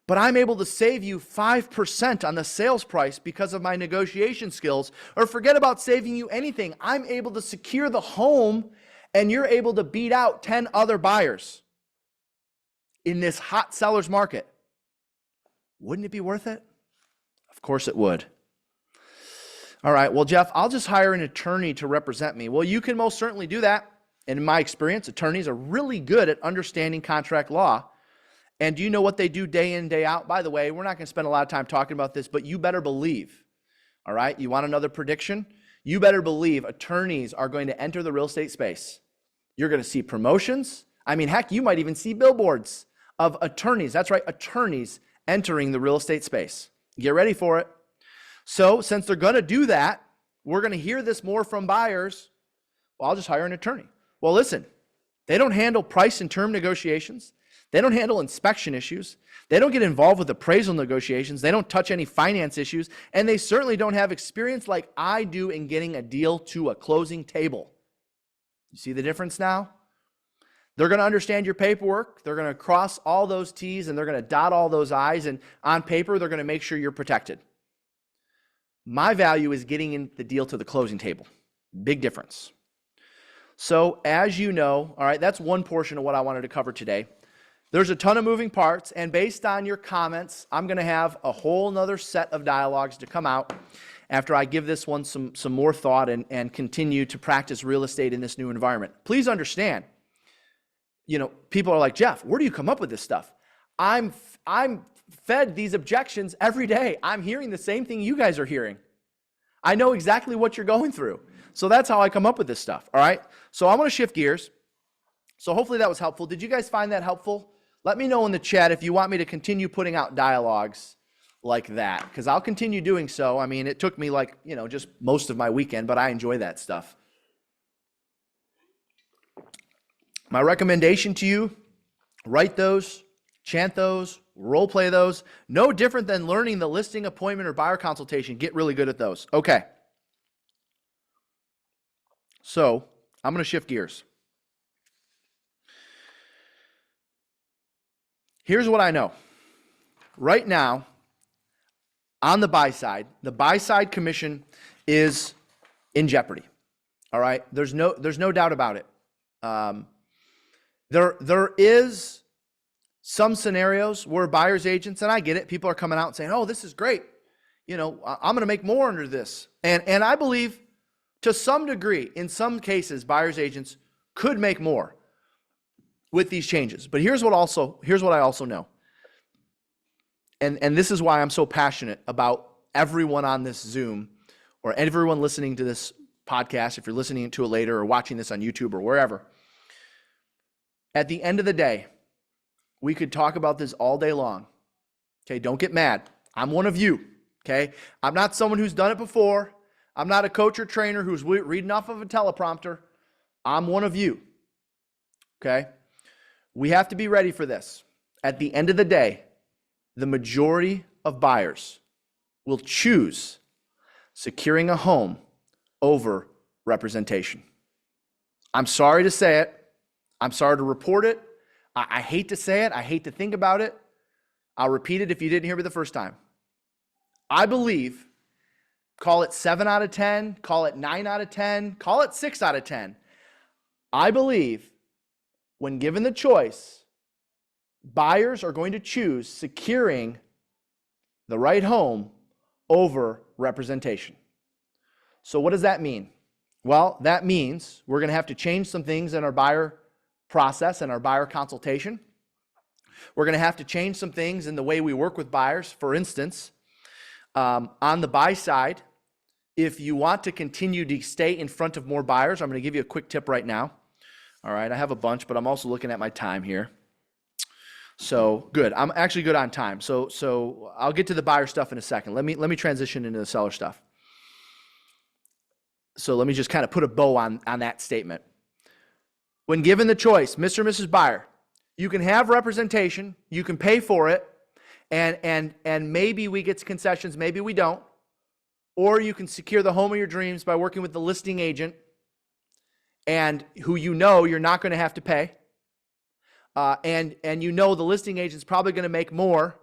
but I'm able to save you 5% on the sales price because of my negotiation skills, or forget about saving you anything. I'm able to secure the home and you're able to beat out 10 other buyers in this hot seller's market. Wouldn't it be worth it? Of course it would. All right, well, Jeff, I'll just hire an attorney to represent me. Well, you can most certainly do that. And in my experience, attorneys are really good at understanding contract law. And do you know what they do day in, day out? By the way, we're not going to spend a lot of time talking about this, but you better believe, all right? You want another prediction? You better believe attorneys are going to enter the real estate space. You're going to see promotions. I mean, heck, you might even see billboards of attorneys. That's right, attorneys entering the real estate space. Get ready for it. So since they're going to do that, we're going to hear this more from buyers. Well, I'll just hire an attorney. Well, listen, they don't handle price and term negotiations. They don't handle inspection issues. They don't get involved with appraisal negotiations. They don't touch any finance issues. And they certainly don't have experience like I do in getting a deal to a closing table. You see the difference now? They're going to understand your paperwork. They're going to cross all those T's and they're going to dot all those I's. And on paper, they're going to make sure you're protected. My value is getting in the deal to the closing table. Big difference. So as you know, all right, that's one portion of what I wanted to cover today. There's a ton of moving parts, and based on your comments, I'm going to have a whole nother set of dialogues to come out after I give this one some more thought and continue to practice real estate in this new environment. Please understand, people are like, Jeff, where do you come up with this stuff? I'm fed these objections every day. I'm hearing the same thing you guys are hearing. I know exactly what you're going through. So that's how I come up with this stuff, all right? So I'm going to shift gears. So hopefully that was helpful. Did you guys find that helpful? Let me know in the chat if you want me to continue putting out dialogues like that, because I'll continue doing so. I mean, it took me just most of my weekend, but I enjoy that stuff. My recommendation to you, write those, chant those, role play those. No different than learning the listing appointment or buyer consultation. Get really good at those. Okay. So I'm going to shift gears. Here's what I know. Right now, on the buy side commission is in jeopardy. All right. There's no doubt about it. There is some scenarios where buyer's agents, and I get it, people are coming out and saying, oh, this is great. I'm going to make more under this. And I believe to some degree, in some cases, buyer's agents could make more with these changes. But here's what I also know. And this is why I'm so passionate about everyone on this Zoom or everyone listening to this podcast, if you're listening to it later or watching this on YouTube or wherever. At the end of the day, we could talk about this all day long. Okay, don't get mad. I'm one of you. Okay, I'm not someone who's done it before. I'm not a coach or trainer who's reading off of a teleprompter. I'm one of you. Okay, we have to be ready for this. At the end of the day, the majority of buyers will choose securing a home over representation. I'm sorry to say it. I'm sorry to report it. I hate to say it. I hate to think about it. I'll repeat it if you didn't hear me the first time. I believe, call it 7 out of 10, call it 9 out of 10, call it 6 out of 10. I believe when given the choice, buyers are going to choose securing the right home over representation. So what does that mean? Well, that means we're going to have to change some things in our buyer process and our buyer consultation. We're going to have to change some things in the way we work with buyers. For instance, on the buy side, if you want to continue to stay in front of more buyers, I'm going to give you a quick tip right now. All right, I have a bunch, but I'm also looking at my time here. So good. I'm actually good on time. So I'll get to the buyer stuff in a second. Let me transition into the seller stuff. So let me just kind of put a bow on that statement. When given the choice, Mr. and Mrs. Buyer, you can have representation, you can pay for it, and maybe we get concessions, maybe we don't, or you can secure the home of your dreams by working with the listing agent and who you're not going to have to pay. And the listing agent's probably going to make more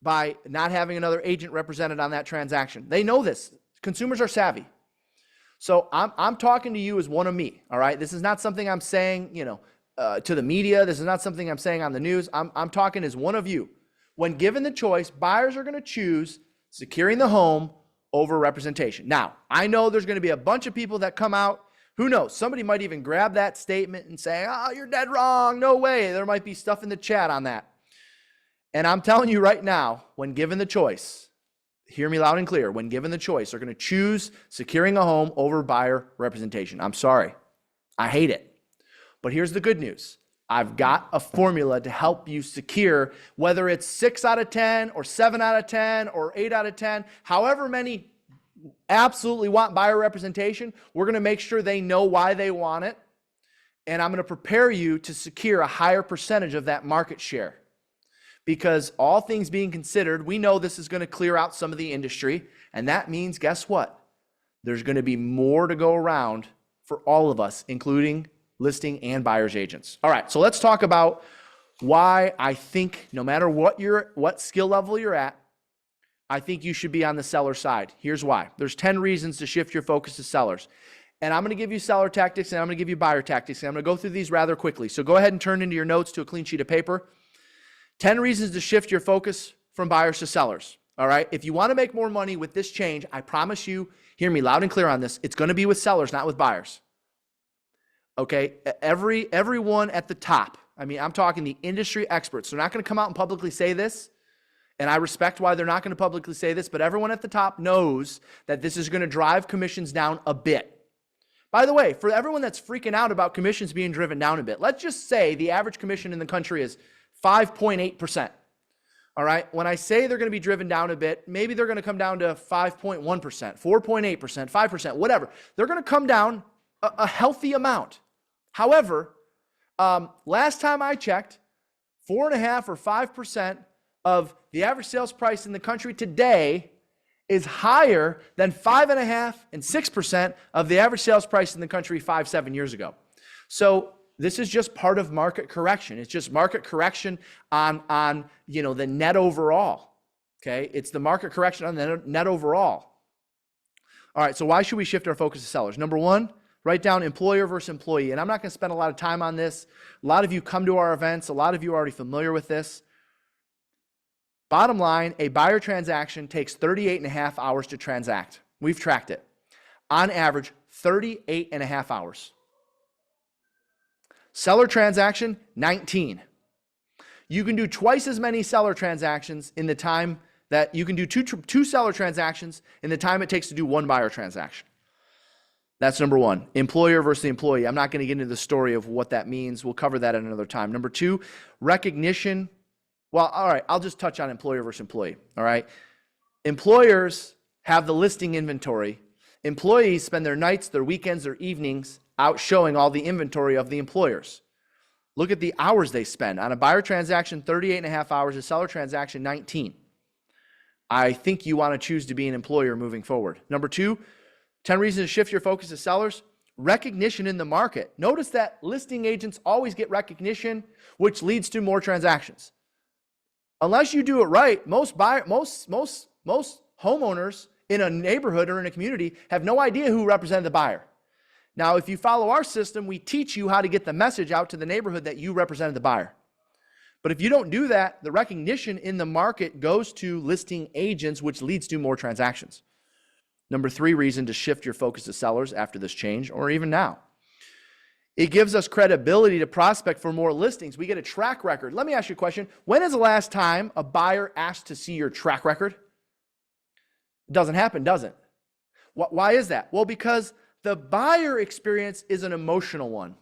by not having another agent represented on that transaction. They know this. Consumers are savvy. So I'm talking to you as one of me, all right? This is not something I'm saying, to the media. This is not something I'm saying on the news. I'm talking as one of you. When given the choice, buyers are going to choose securing the home over representation. Now, I know there's going to be a bunch of people that come out. Who knows? Somebody might even grab that statement and say, oh, you're dead wrong. No way. There might be stuff in the chat on that. And I'm telling you right now, when given the choice, hear me loud and clear, when given the choice, they're going to choose securing a home over buyer representation. I'm sorry. I hate it. But here's the good news. I've got a formula to help you secure, whether it's 6 out of 10 or 7 out of 10 or 8 out of 10, however many absolutely want buyer representation, we're going to make sure they know why they want it. And I'm going to prepare you to secure a higher percentage of that market share. Because all things being considered, we know this is going to clear out some of the industry. And that means, guess what? There's going to be more to go around for all of us, including listing and buyer's agents. All right, so let's talk about why I think no matter what skill level you're at, I think you should be on the seller side. Here's why. There's 10 reasons to shift your focus to sellers. And I'm going to give you seller tactics and I'm going to give you buyer tactics. And I'm going to go through these rather quickly. So go ahead and turn into your notes to a clean sheet of paper. 10 reasons to shift your focus from buyers to sellers. All right. If you want to make more money with this change, I promise you, hear me loud and clear on this. It's going to be with sellers, not with buyers. Okay. Everyone at the top. I mean, I'm talking the industry experts. They're not going to come out and publicly say this. And I respect why they're not going to publicly say this, but everyone at the top knows that this is going to drive commissions down a bit. By the way, for everyone that's freaking out about commissions being driven down a bit, let's just say the average commission in the country is 5.8%. All right. When I say they're going to be driven down a bit, maybe they're going to come down to 5.1%, 4.8%, 5%, whatever. They're going to come down a healthy amount. However, last time I checked, 4.5 or 5% of the average sales price in the country today is higher than 5.5 and 6% of the average sales price in the country 5-7 years ago. So this is just part of market correction. It's just market correction on the net overall. Okay, it's the market correction on the net overall. All right, so why should we shift our focus to sellers? Number one, Write down employer versus employee. And I'm not going to spend a lot of time on this. A lot of you come to our events. A lot of you are already familiar with this. Bottom line, a buyer transaction takes 38 and a half hours to transact. We've tracked it. On average, 38 and a half hours. Seller transaction, 19. You can do twice as many seller transactions in the time that you can do two seller transactions in the time it takes to do one buyer transaction. That's number one, employer versus the employee. I'm not going to get into the story of what that means. We'll cover that at another time. Number two, recognition. Well, all right, I'll just touch on employer versus employee, all right? Employers have the listing inventory. Employees spend their nights, their weekends, their evenings out showing all the inventory of the employers. Look at the hours they spend. On a buyer transaction, 38 and a half hours. A seller transaction, 19. I think you want to choose to be an employer moving forward. Number two, 10 reasons to shift your focus to sellers. Recognition in the market. Notice that listing agents always get recognition, which leads to more transactions. Unless you do it right, most homeowners in a neighborhood or in a community have no idea who represented the buyer. Now, if you follow our system, we teach you how to get the message out to the neighborhood that you represented the buyer. But if you don't do that, the recognition in the market goes to listing agents, which leads to more transactions. Number three reason to shift your focus to sellers after this change, or even now. It gives us credibility to prospect for more listings. We get a track record. Let me ask you a question. When is the last time a buyer asked to see your track record? It doesn't happen, does it? Why is that? Well, because the buyer experience is an emotional one.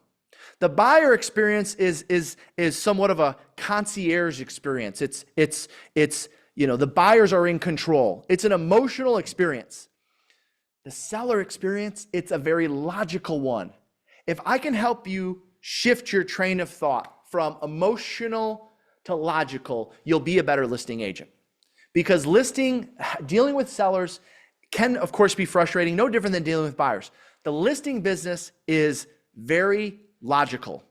The buyer experience is somewhat of a concierge experience. It's the buyers are in control. It's an emotional experience. The seller experience, it's a very logical one. If I can help you shift your train of thought from emotional to logical, you'll be a better listing agent. Because dealing with sellers can, of course, be frustrating, no different than dealing with buyers. The listing business is very logical.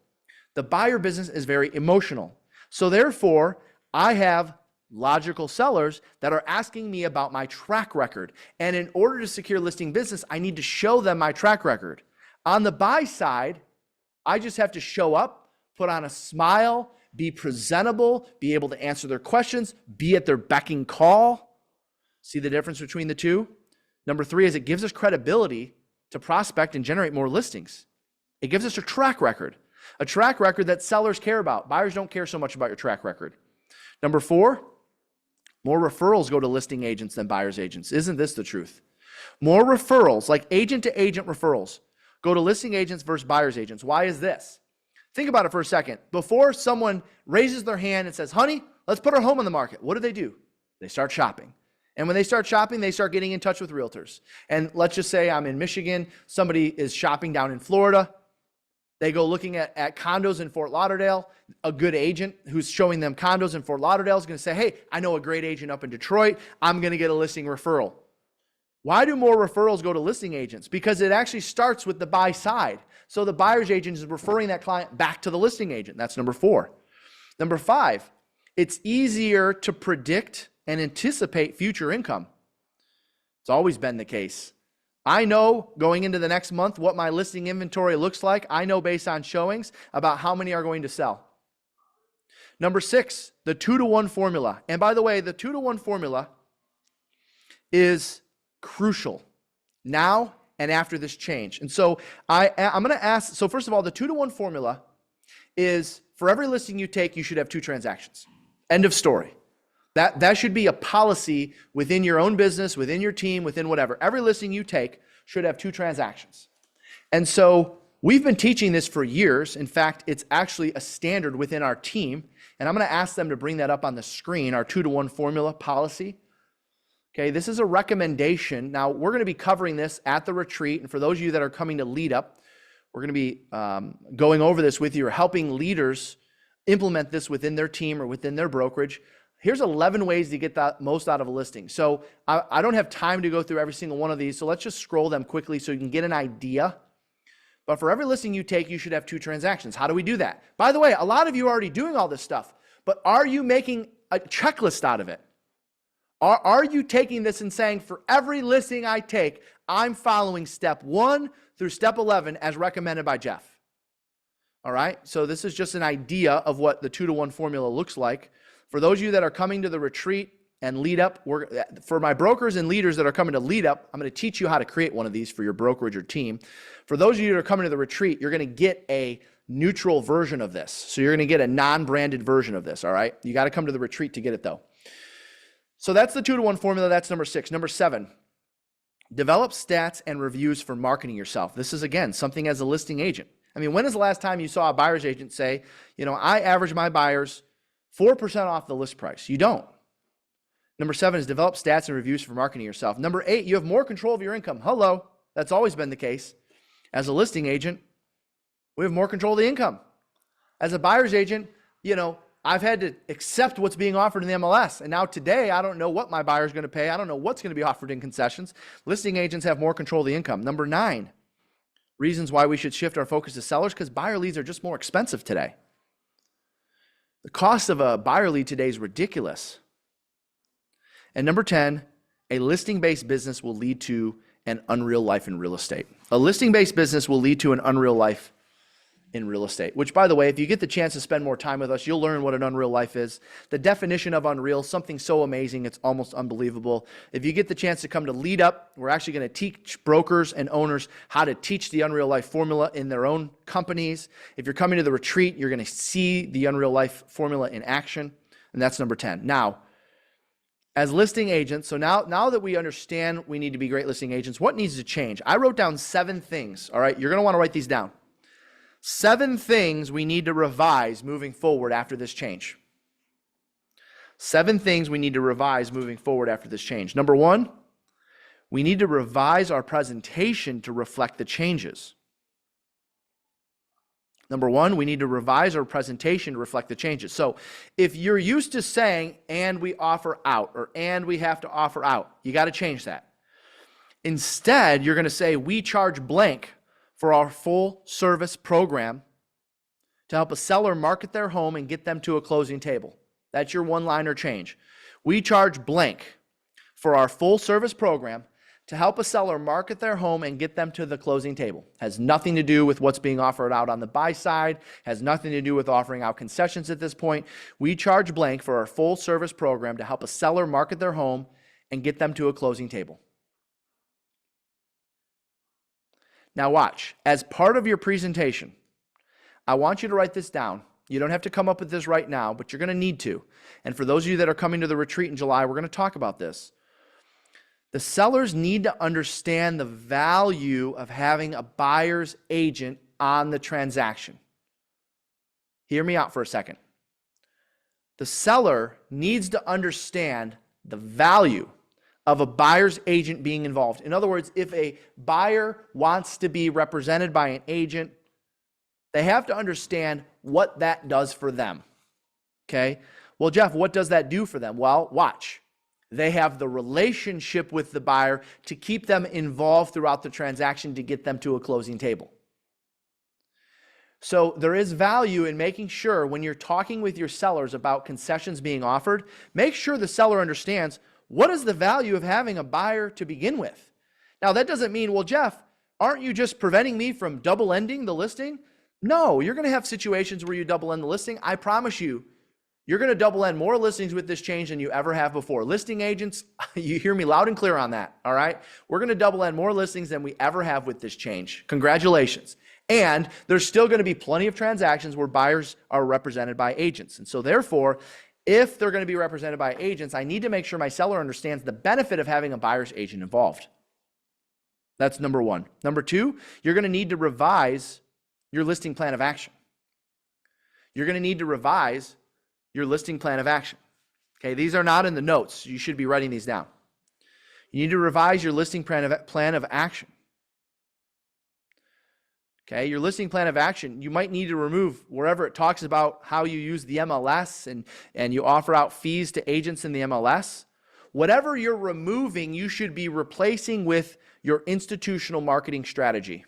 The buyer business is very emotional. So therefore, I have logical sellers that are asking me about my track record. And in order to secure listing business, I need to show them my track record. On the buy side, I just have to show up, put on a smile, be presentable, be able to answer their questions, be at their beck and call. See the difference between the two? Number three is it gives us credibility to prospect and generate more listings. It gives us a track record that sellers care about. Buyers don't care so much about your track record. Number four, more referrals go to listing agents than buyer's agents. Isn't this the truth? More referrals, like agent to agent referrals, go to listing agents versus buyer's agents. Why is this? Think about it for a second. Before someone raises their hand and says, honey, let's put our home on the market, what do? They start shopping. And when they start shopping, they start getting in touch with realtors. And let's just say I'm in Michigan, somebody is shopping down in Florida. They go looking at condos in Fort Lauderdale. A good agent who's showing them condos in Fort Lauderdale is going to say, hey, I know a great agent up in Detroit. I'm going to get a listing referral. Why do more referrals go to listing agents? Because it actually starts with the buy side. So the buyer's agent is referring that client back to the listing agent. That's number four. Number five, it's easier to predict and anticipate future income. It's always been the case. I know going into the next month what my listing inventory looks like. I know based on showings about how many are going to sell. Number six, the 2-to-1 formula. And by the way, the 2-to-1 formula is crucial now and after this change. And so I'm going to ask, so first of all, the 2-to-1 formula is for every listing you take, you should have 2 transactions. End of story. That should be a policy within your own business, within your team, within whatever. Every listing you take should have 2 transactions. And so we've been teaching this for years. In fact, it's actually a standard within our team. And I'm going to ask them to bring that up on the screen, our 2-to-1 formula policy. Okay, this is a recommendation. Now, we're going to be covering this at the retreat. And for those of you that are coming to Lead Up, we're going to be going over this with you or helping leaders implement this within their team or within their brokerage. Here's 11 ways to get the most out of a listing. So I don't have time to go through every single one of these. So let's just scroll them quickly so you can get an idea. But for every listing you take, you should have 2 transactions. How do we do that? By the way, a lot of you are already doing all this stuff, but are you making a checklist out of it? Are you taking this and saying, for every listing I take, I'm following step 1 through step 11 as recommended by Jeff. All right, so this is just an idea of what the 2-to-1 formula looks like. For those of you that are coming to the retreat and lead up, for my brokers and leaders that are coming to lead up, I'm going to teach you how to create one of these for your brokerage or team. For those of you that are coming to the retreat, you're going to get a neutral version of this. So you're going to get a non-branded version of this, all right? You got to come to the retreat to get it though. So that's the 2-to-1 formula. That's number 6. Number 7, develop stats and reviews for marketing yourself. This is, again, something as a listing agent. I mean, when is the last time you saw a buyer's agent say, you know, I average my buyers 4% off the list price? You don't. Number 7 is develop stats and reviews for marketing yourself. Number 8, you have more control of your income. Hello. That's always been the case. As a listing agent, we have more control of the income. As a buyer's agent, you know, I've had to accept what's being offered in the MLS. And now today, I don't know what my buyer's going to pay. I don't know what's going to be offered in concessions. Listing agents have more control of the income. Number 9, reasons why we should shift our focus to sellers, because buyer leads are just more expensive today. The cost of a buyer lead today is ridiculous. And number 10, a listing-based business will lead to an unreal life in real estate. A listing-based business will lead to an unreal life in real estate, which, by the way, if you get the chance to spend more time with us, you'll learn what an unreal life is. The definition of unreal, something so amazing, it's almost unbelievable. If you get the chance to come to Lead Up, we're actually going to teach brokers and owners how to teach the unreal life formula in their own companies. If you're coming to the retreat, you're going to see the unreal life formula in action, and that's number 10. Now, as listing agents, so now that we understand we need to be great listing agents, what needs to change? I wrote down 7 things, all right? You're going to want to write these down. 7 things we need to revise moving forward after this change. 7 things we need to revise moving forward after this change. Number 1, we need to revise our presentation to reflect the changes. Number 1, we need to revise our presentation to reflect the changes. So if you're used to saying, and we offer out, or and we have to offer out, you got to change that. Instead, you're going to say, we charge blank for our full service program to help a seller market their home and get them to a closing table. That's your one-liner change. We charge blank for our full service program to help a seller market their home and get them to the closing table. Has nothing to do with what's being offered out on the buy side, has nothing to do with offering out concessions at this point. We charge blank for our full service program to help a seller market their home and get them to a closing table. Now watch, as part of your presentation, I want you to write this down. You don't have to come up with this right now, but you're going to need to. And for those of you that are coming to the retreat in July, we're going to talk about this. The sellers need to understand the value of having a buyer's agent on the transaction. Hear me out for a second. The seller needs to understand the value of a buyer's agent being involved. In other words, if a buyer wants to be represented by an agent, they have to understand what that does for them. Okay? Well, Jeff, what does that do for them? Well, watch. They have the relationship with the buyer to keep them involved throughout the transaction to get them to a closing table. So there is value in making sure when you're talking with your sellers about concessions being offered, make sure the seller understands what is the value of having a buyer to begin with. Now, that doesn't mean, well, Jeff, aren't you just preventing me from double-ending the listing? No, you're going to have situations where you double-end the listing. I promise you, you're going to double-end more listings with this change than you ever have before. Listing agents, you hear me loud and clear on that, all right? We're going to double-end more listings than we ever have with this change. Congratulations. And there's still going to be plenty of transactions where buyers are represented by agents. And so therefore, if they're going to be represented by agents, I need to make sure my seller understands the benefit of having a buyer's agent involved. That's number 1. Number 2, you're going to need to revise your listing plan of action. You're going to need to revise your listing plan of action. Okay, these are not in the notes. You should be writing these down. You need to revise your listing plan of action. Okay, your listing plan of action, you might need to remove wherever it talks about how you use the MLS and you offer out fees to agents in the MLS. Whatever you're removing, you should be replacing with your institutional marketing strategy.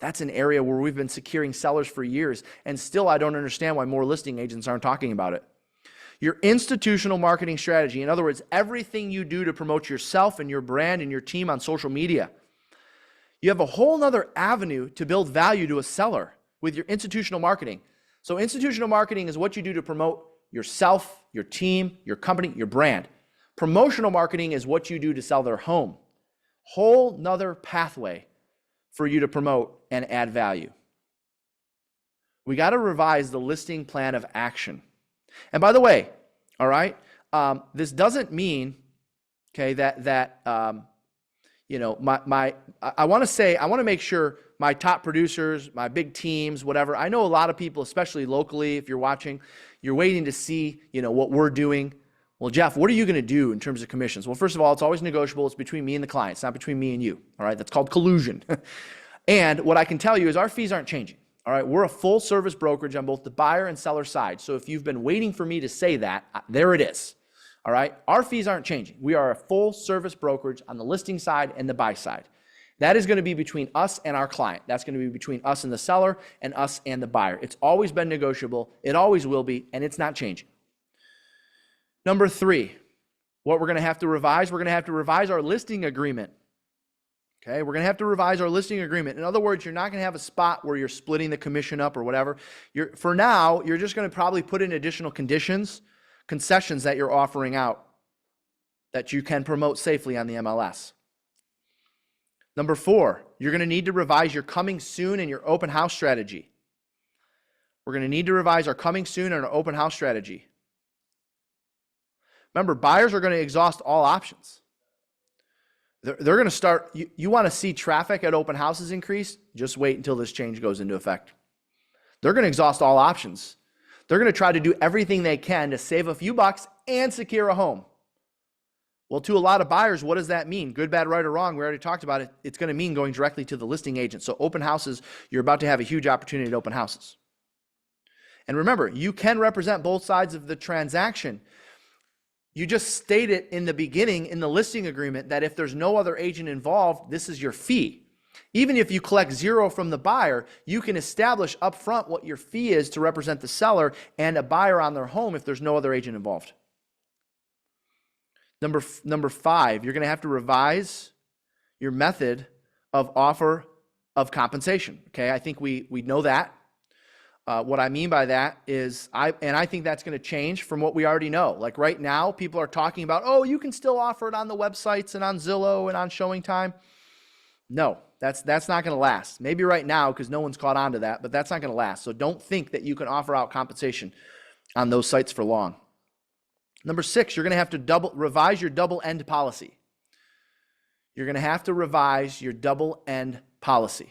That's an area where we've been securing sellers for years, and still I don't understand why more listing agents aren't talking about it. Your institutional marketing strategy. In other words, everything you do to promote yourself and your brand and your team on social media. You have a whole nother avenue to build value to a seller with your institutional marketing. So institutional marketing is what you do to promote yourself, your team, your company, your brand. Promotional marketing is what you do to sell their home. Whole nother pathway for you to promote and add value. We got to revise the listing plan of action. And by the way, all right, this doesn't mean, okay, I want to make sure my top producers, my big teams, whatever. I know a lot of people, especially locally, if you're watching, you're waiting to see, what we're doing. Well, Jeff, what are you going to do in terms of commissions? Well, first of all, it's always negotiable. It's between me and the client. It's not between me and you. All right, that's called collusion. And what I can tell you is our fees aren't changing. All right, we're a full service brokerage on both the buyer and seller side. So if you've been waiting for me to say that, there it is. All right, our fees aren't changing. We are a full service brokerage on the listing side and the buy side. That is going to be between us and our client. That's going to be between us and the seller and us and the buyer. It's always been negotiable. It always will be, and it's not changing. Number 3, what we're going to have to revise, we're going to have to revise our listing agreement. Okay, we're going to have to revise our listing agreement. In other words, you're not going to have a spot where you're splitting the commission up or whatever. For now, you're just going to probably put in additional concessions that you're offering out that you can promote safely on the MLS. Number 4, you're going to need to revise your coming soon and your open house strategy. We're going to need to revise our coming soon and our open house strategy. Remember, buyers are going to exhaust all options. They're going to start, you want to see traffic at open houses increase? Just wait until this change goes into effect. They're going to exhaust all options. They're going to try to do everything they can to save a few bucks and secure a home. Well, to a lot of buyers, what does that mean? Good, bad, right, or wrong? We already talked about it. It's going to mean going directly to the listing agent. So open houses, you're about to have a huge opportunity at open houses. And remember, you can represent both sides of the transaction. You just state it in the beginning in the listing agreement that if there's no other agent involved, this is your fee. Even if you collect 0 from the buyer, you can establish upfront what your fee is to represent the seller and a buyer on their home if there's no other agent involved. Number 5, you're going to have to revise your method of offer of compensation. Okay, I think we know that. What I mean by that is, I think that's going to change from what we already know. Like right now, people are talking about, oh, you can still offer it on the websites and on Zillow and on ShowingTime. No, that's not going to last. Maybe right now because no one's caught on to that, but that's not going to last. So don't think that you can offer out compensation on those sites for long. Number 6, you're going to have to revise your double end policy. You're going to have to revise your double end policy.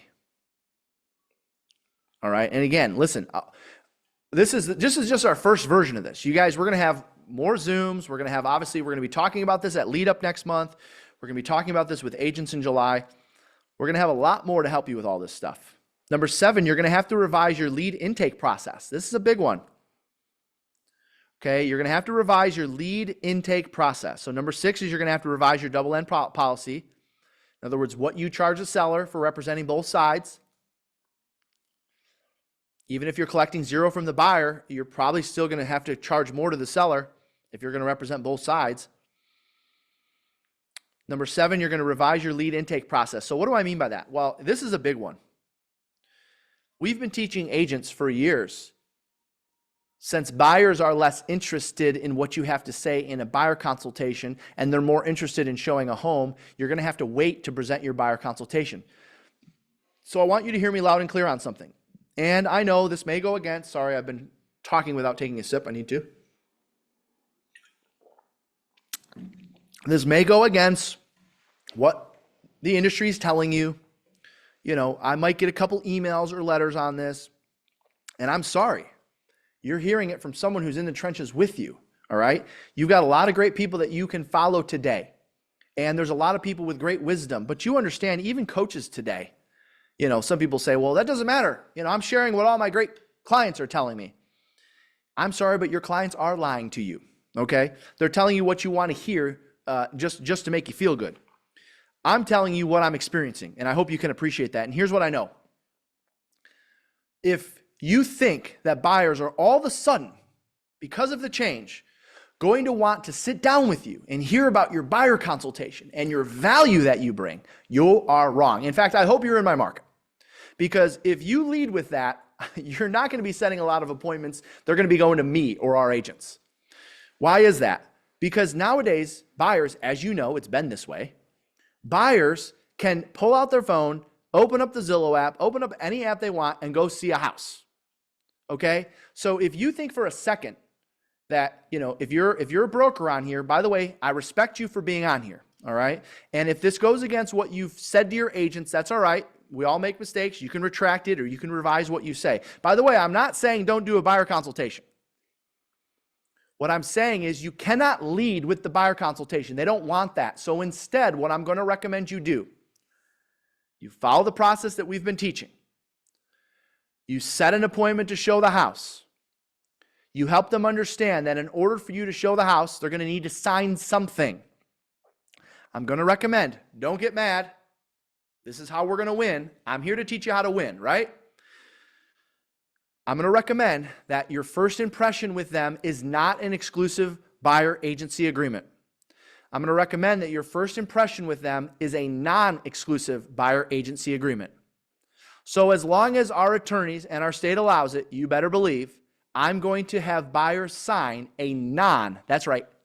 All right. And again, listen, this is just our first version of this. You guys, we're going to have more Zooms. We're going to have, obviously, we're going to be talking about this at Lead Up next month. We're going to be talking about this with agents in July. We're going to have a lot more to help you with all this stuff. Number 7, you're going to have to revise your lead intake process. This is a big one. Okay. You're going to have to revise your lead intake process. So number 6 is you're going to have to revise your double end policy. In other words, what you charge a seller for representing both sides. Even if you're collecting 0 from the buyer, you're probably still going to have to charge more to the seller if you're going to represent both sides. Number 7, you're going to revise your lead intake process. So what do I mean by that? Well, this is a big one. We've been teaching agents for years. Since buyers are less interested in what you have to say in a buyer consultation and they're more interested in showing a home, you're going to have to wait to present your buyer consultation. So I want you to hear me loud and clear on something. And I know this may go against, sorry, I've been talking without taking a sip. I need to. This may go against what the industry is telling you. You know, I might get a couple emails or letters on this, and I'm sorry. You're hearing it from someone who's in the trenches with you, all right? You've got a lot of great people that you can follow today, and there's a lot of people with great wisdom, but you understand, even coaches today, you know, some people say, well, that doesn't matter. You know, I'm sharing what all my great clients are telling me. I'm sorry, but your clients are lying to you, okay? They're telling you what you want to hear just to make you feel good. I'm telling you what I'm experiencing, and I hope you can appreciate that. And here's what I know. If you think that buyers are all of a sudden, because of the change, going to want to sit down with you and hear about your buyer consultation and your value that you bring, you are wrong. In fact, I hope you're in my market, because if you lead with that, you're not going to be setting a lot of appointments. They're going to be going to me or our agents. Why is that? Because nowadays, buyers, as you know, it's been this way, buyers can pull out their phone, open up the Zillow app, open up any app they want, and go see a house. Okay? So if you think for a second that, if you're a broker on here, by the way, I respect you for being on here. All right? And if this goes against what you've said to your agents, that's all right. We all make mistakes. You can retract it or you can revise what you say. By the way, I'm not saying don't do a buyer consultation. What I'm saying is you cannot lead with the buyer consultation. They don't want that. So instead, what I'm going to recommend you do, you follow the process that we've been teaching. You set an appointment to show the house. You help them understand that in order for you to show the house, they're going to need to sign something. I'm going to recommend, don't get mad. This is how we're going to win. I'm here to teach you how to win, right? I'm going to recommend that your first impression with them is not an exclusive buyer agency agreement. I'm going to recommend that your first impression with them is a non-exclusive buyer agency agreement. So as long as our attorneys and our state allows it, you better believe I'm going to have buyers sign a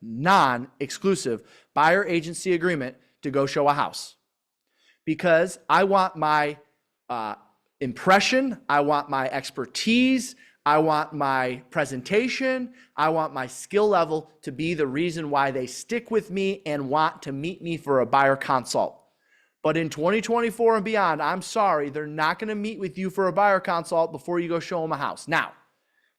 non-exclusive buyer agency agreement to go show a house. Because I want my impression, I want my expertise, I want my presentation, I want my skill level to be the reason why they stick with me and want to meet me for a buyer consult. But in 2024 and beyond, I'm sorry, they're not going to meet with you for a buyer consult before you go show them a house. Now,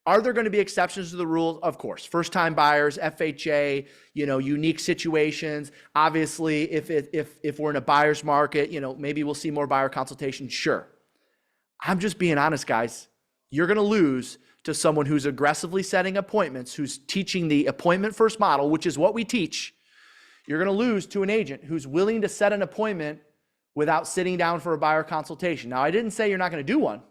are there going to be exceptions to the rules? Of course. First-time buyers, FHA, unique situations. Obviously, if we're in a buyer's market, maybe we'll see more buyer consultations. Sure. I'm just being honest, guys. You're going to lose to someone who's aggressively setting appointments, who's teaching the appointment first model, which is what we teach. You're going to lose to an agent who's willing to set an appointment without sitting down for a buyer consultation. Now, I didn't say you're not going to do one.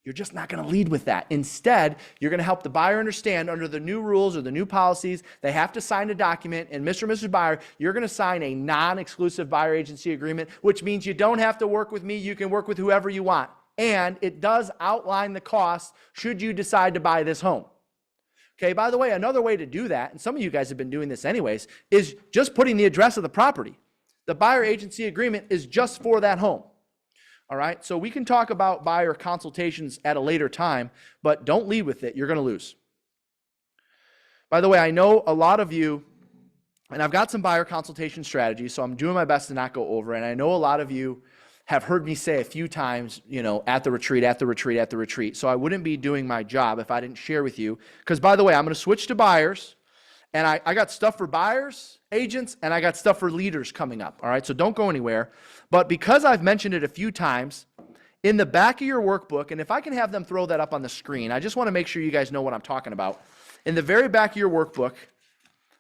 You're just not going to lead with that. Instead, you're going to help the buyer understand under the new rules or the new policies, they have to sign a document. And Mr. and Mrs. Buyer, you're going to sign a non-exclusive buyer agency agreement, which means you don't have to work with me. You can work with whoever you want. And it does outline the costs should you decide to buy this home. Okay, by the way, another way to do that, and some of you guys have been doing this anyways, is just putting the address of the property. The buyer agency agreement is just for that home. All right, so we can talk about buyer consultations at a later time, but don't lead with it. You're going to lose. By the way, I know a lot of you, and I've got some buyer consultation strategies, so I'm doing my best to not go over, and I know a lot of you have heard me say a few times, at the retreat. So I wouldn't be doing my job if I didn't share with you, because by the way, I'm going to switch to buyers, and I got stuff for buyers, agents, and I got stuff for leaders coming up. All right, so don't go anywhere. But because I've mentioned it a few times, in the back of your workbook, and if I can have them throw that up on the screen, I just want to make sure you guys know what I'm talking about. In the very back of your workbook,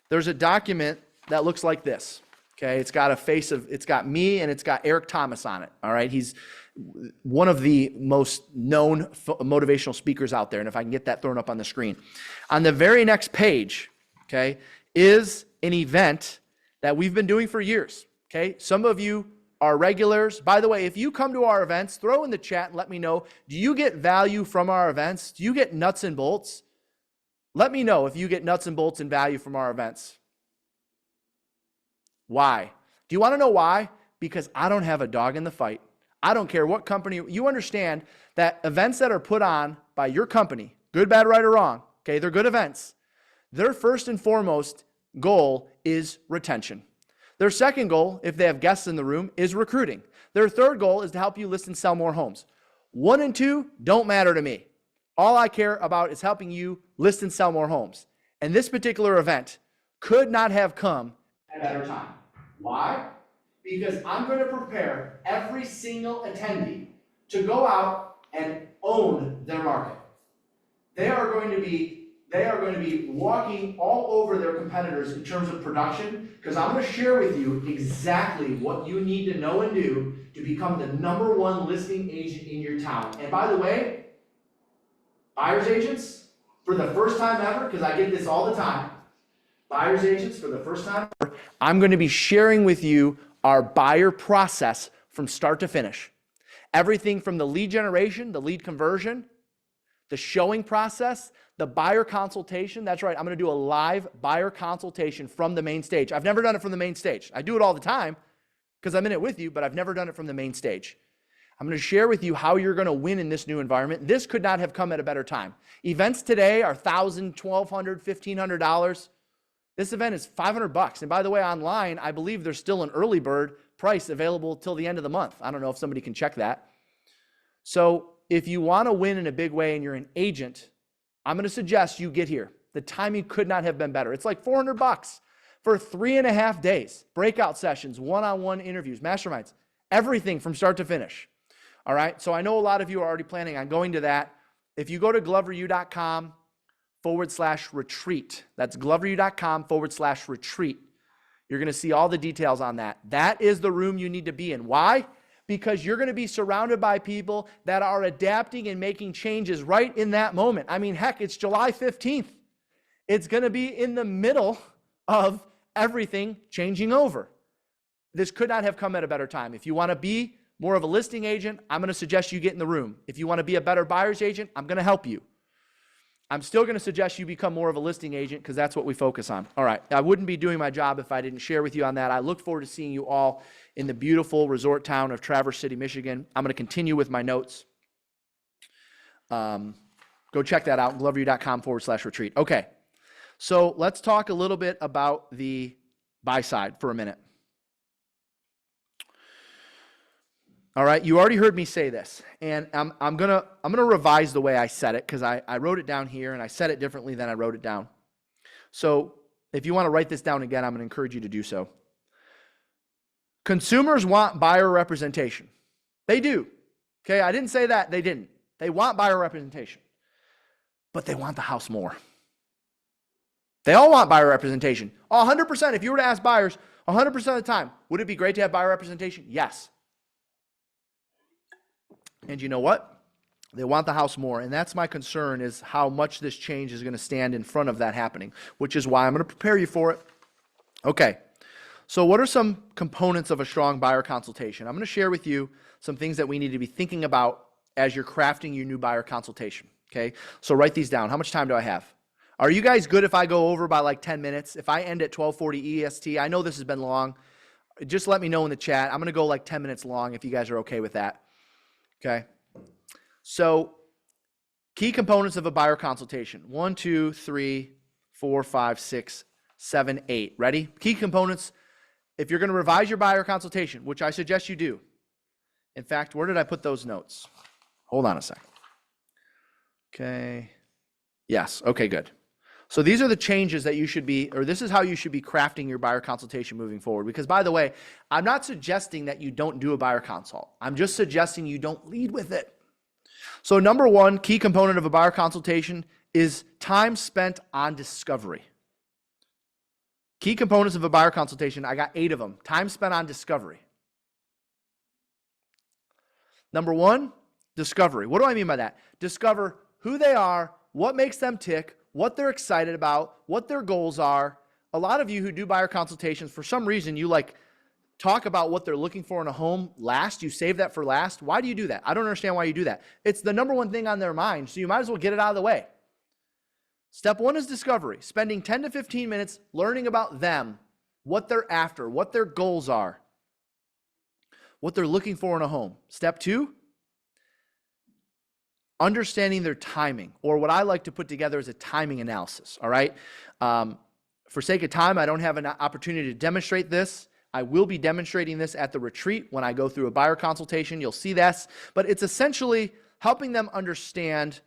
there's a document that looks like this. Okay, it's got me and it's got Eric Thomas on it. All right, he's one of the most known motivational speakers out there. And if I can get that thrown up on the screen. On the very next page, okay, is an event that we've been doing for years. Okay, some of you are regulars. By the way, if you come to our events, throw in the chat and let me know, do you get value from our events? Do you get nuts and bolts? Let me know if you get nuts and bolts and value from our events. Why? Do you want to know why? Because I don't have a dog in the fight. I don't care what company. You understand that events that are put on by your company, good, bad, right, or wrong, okay, they're good events. Their first and foremost goal is retention. Their second goal, if they have guests in the room, is recruiting. Their third goal is to help you list and sell more homes. 1 and 2 don't matter to me. All I care about is helping you list and sell more homes. And this particular event could not have come at a better time. Why? Because I'm going to prepare every single attendee to go out and own their market. They are going to be walking all over their competitors in terms of production, because I'm going to share with you exactly what you need to know and do to become the #1 listing agent in your town. And by the way, buyer's agents, for the first time ever, because I get this all the time, buyer's agents for the first time, I'm going to be sharing with you our buyer process from start to finish. Everything from the lead generation, the lead conversion, the showing process, the buyer consultation. That's right, I'm going to do a live buyer consultation from the main stage. I've never done it from the main stage. I do it all the time because I'm in it with you, but I've never done it from the main stage. I'm going to share with you how you're going to win in this new environment. This could not have come at a better time. Events today are $1,000, $1,200, $1,500. This event is $500. And by the way, online, I believe there's still an early bird price available till the end of the month. I don't know if somebody can check that. So if you want to win in a big way and you're an agent, I'm going to suggest you get here. The timing could not have been better. It's like $400 for 3.5 days. Breakout sessions, one-on-one interviews, masterminds, everything from start to finish. All right. So I know a lot of you are already planning on going to that. If you go to gloveru.com/retreat, that's gloveru.com/retreat, you're going to see all the details on that. That is the room you need to be in. Why? Because you're going to be surrounded by people that are adapting and making changes right in that moment. I mean, heck, it's July 15th. It's going to be in the middle of everything changing over. This could not have come at a better time. If you want to be more of a listing agent, I'm going to suggest you get in the room. If you want to be a better buyer's agent, I'm going to help you. I'm still going to suggest you become more of a listing agent because that's what we focus on. All right. I wouldn't be doing my job if I didn't share with you on that. I look forward to seeing you all in the beautiful resort town of Traverse City, Michigan. I'm going to continue with my notes. Go check that out, gloveru.com/retreat. Okay. So let's talk a little bit about the buy side for a minute. All right, you already heard me say this, and I'm gonna revise the way I said it because I wrote it down here and I said it differently than I wrote it down. So if you want to write this down again, I'm going to encourage you to do so. Consumers want buyer representation. They do. Okay, I didn't say that. They didn't. They want buyer representation, but they want the house more. They all want buyer representation. 100%. If you were to ask buyers 100% of the time, would it be great to have buyer representation? Yes. And you know what? They want the house more. And that's my concern, is how much this change is going to stand in front of that happening, which is why I'm going to prepare you for it. Okay. So what are some components of a strong buyer consultation? I'm going to share with you some things that we need to be thinking about as you're crafting your new buyer consultation. Okay. So write these down. How much time do I have? Are you guys good if I go over by like 10 minutes? If I end at 12:40 EST, I know this has been long. Just let me know in the chat. I'm going to go like 10 minutes long if you guys are okay with that. Okay. So key components of a buyer consultation. 1, 2, 3, 4, 5, 6, 7, 8. Ready? Key components. If you're going to revise your buyer consultation, which I suggest you do. In fact, where did I put those notes? Hold on a second. Okay. Yes. Okay, good. So these are the changes that you should be, or this is how you should be crafting your buyer consultation moving forward. Because by the way, I'm not suggesting that you don't do a buyer consult. I'm just suggesting you don't lead with it. So number one, key component of a buyer consultation is time spent on discovery. Key components of a buyer consultation, I got 8 of them. Time spent on discovery. Number one, discovery. What do I mean by that? Discover who they are, what makes them tick, what they're excited about, what their goals are. A lot of you who do buyer consultations, for some reason, you like talk about what they're looking for in a home last. You save that for last. Why do you do that? I don't understand why you do that. It's the number one thing on their mind, so you might as well get it out of the way. Step one is discovery. Spending 10 to 15 minutes learning about them, what they're after, what their goals are, what they're looking for in a home. Step two, understanding their timing, or what I like to put together is a timing analysis, all right? For sake of time, I don't have an opportunity to demonstrate this. I will be demonstrating this at the retreat when I go through a buyer consultation. You'll see this, but it's essentially helping them understand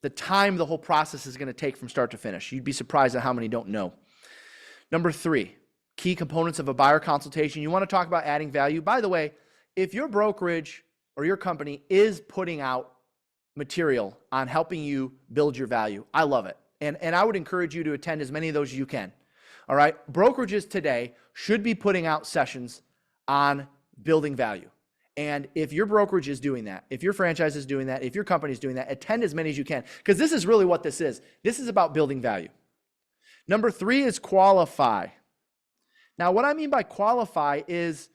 the time the whole process is going to take from start to finish. You'd be surprised at how many don't know. Number three, key components of a buyer consultation. You want to talk about adding value. By the way, if your brokerage or your company is putting out material on helping you build your value, I love it. And I would encourage you to attend as many of those as you can. All right. Brokerages today should be putting out sessions on building value. And if your brokerage is doing that, if your franchise is doing that, if your company is doing that, attend as many as you can, because this is really what this is. This is about building value. Number 3 is qualify. Now, what I mean by qualify is,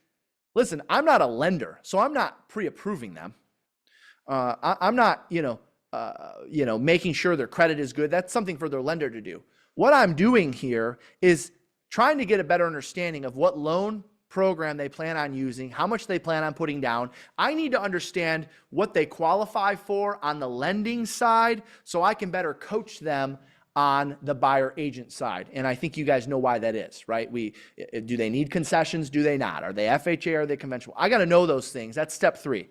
listen, I'm not a lender, so I'm not pre-approving them. I'm not, making sure their credit is good. That's something for their lender to do. What I'm doing here is trying to get a better understanding of what loan program they plan on using, how much they plan on putting down. I need to understand what they qualify for on the lending side so I can better coach them on the buyer agent side. And I think you guys know why that is, right? Do they need concessions? Do they not? Are they FHA? Are they conventional? I got to know those things. That's step 3.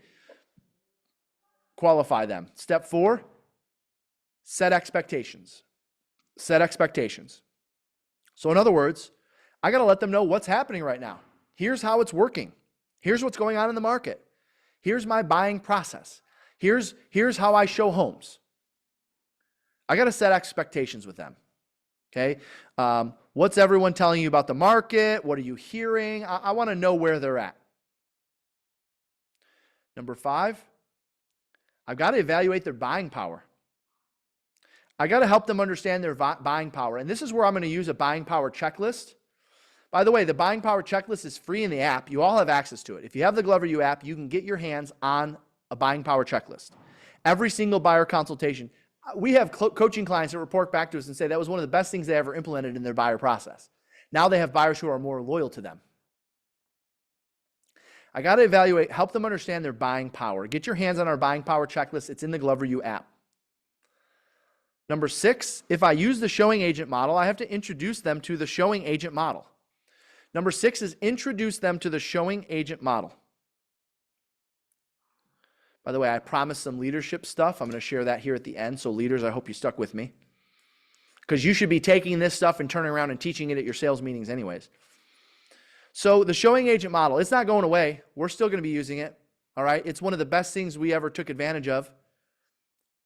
Qualify them. Step 4, set expectations. Set expectations. So in other words, I got to let them know what's happening right now. Here's how it's working. Here's what's going on in the market. Here's my buying process. Here's how I show homes. I got to set expectations with them. Okay. What's everyone telling you about the market? What are you hearing? I want to know where they're at. Number 5, I've got to evaluate their buying power. I got to help them understand their buying power. And this is where I'm going to use a buying power checklist. By the way, the buying power checklist is free in the app. You all have access to it. If you have the Glover U app, you can get your hands on a buying power checklist. Every single buyer consultation. We have coaching clients that report back to us and say that was one of the best things they ever implemented in their buyer process. Now they have buyers who are more loyal to them. I got to evaluate, help them understand their buying power. Get your hands on our buying power checklist. It's in the Glover U app. Number 6, if I use the showing agent model, I have to introduce them to the showing agent model. Number 6 is introduce them to the showing agent model. By the way, I promised some leadership stuff. I'm going to share that here at the end. So leaders, I hope you stuck with me, because you should be taking this stuff and turning around and teaching it at your sales meetings anyways. So the showing agent model, it's not going away. We're still going to be using it. All right. It's one of the best things we ever took advantage of.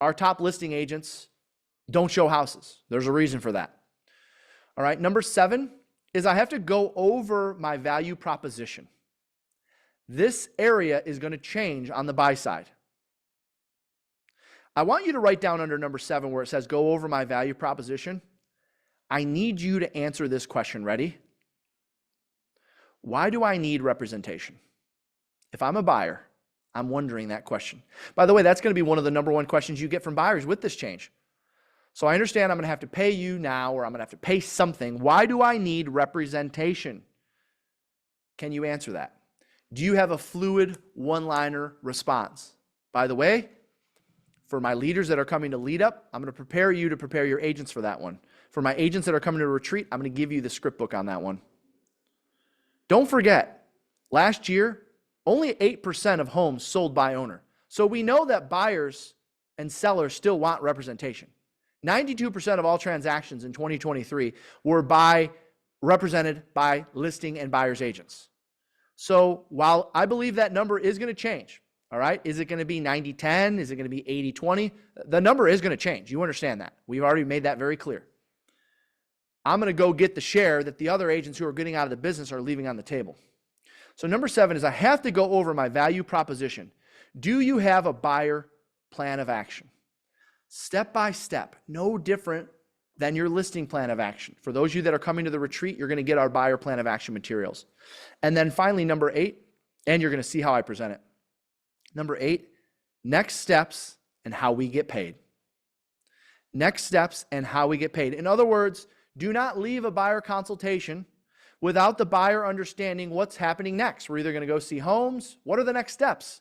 Our top listing agents don't show houses. There's a reason for that. All right. Number 7 is I have to go over my value proposition. This area is going to change on the buy side. I want you to write down under number 7 where it says go over my value proposition. I need you to answer this question. Ready? Why do I need representation? If I'm a buyer, I'm wondering that question. By the way, that's going to be one of the number 1 questions you get from buyers with this change. So I understand I'm going to have to pay you now, or I'm going to have to pay something. Why do I need representation? Can you answer that? Do you have a fluid one-liner response? By the way, for my leaders that are coming to Lead Up, I'm going to prepare you to prepare your agents for that one. For my agents that are coming to Retreat, I'm going to give you the script book on that one. Don't forget, last year, only 8% of homes sold by owner. So we know that buyers and sellers still want representation. 92% of all transactions in 2023 were represented by listing and buyer's agents. So while I believe that number is going to change, all right, is it going to be 90-10? Is it going to be 80-20? The number is going to change. You understand that. We've already made that very clear. I'm going to go get the share that the other agents who are getting out of the business are leaving on the table. So number 7 is I have to go over my value proposition. Do you have a buyer plan of action? Step by step, no different than your listing plan of action. For those of you that are coming to the retreat, you're going to get our buyer plan of action materials. And then finally, number 8, and you're going to see how I present it. Number 8, next steps and how we get paid. Next steps and how we get paid. In other words, do not leave a buyer consultation without the buyer understanding what's happening next. We're either going to go see homes. What are the next steps?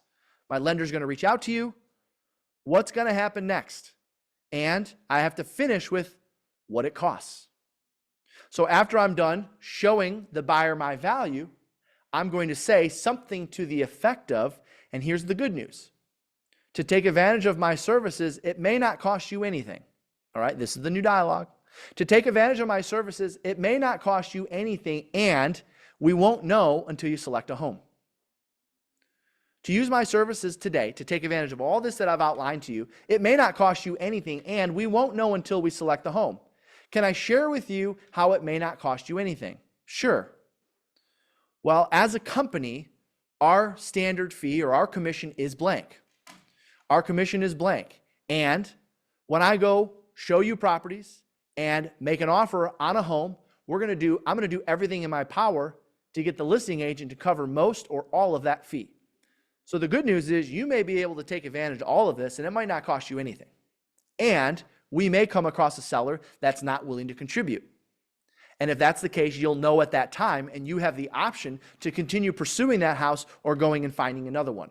My lender's going to reach out to you. What's going to happen next? And I have to finish with what it costs. So after I'm done showing the buyer my value, I'm going to say something to the effect of, and here's the good news. To take advantage of my services, it may not cost you anything. All right, this is the new dialogue. To take advantage of my services, it may not cost you anything, and we won't know until you select a home. To use my services today, to take advantage of all this that I've outlined to you, it may not cost you anything, and we won't know until we select the home. Can I share with you how it may not cost you anything? Sure. Well, as a company, our standard fee or our commission is blank. Our commission is blank. And when I go show you properties, and make an offer on a home. I'm going to do everything in my power to get the listing agent to cover most or all of that fee. So the good news is you may be able to take advantage of all of this, and it might not cost you anything. And we may come across a seller that's not willing to contribute. And if that's the case, you'll know at that time, and you have the option to continue pursuing that house or going and finding another one.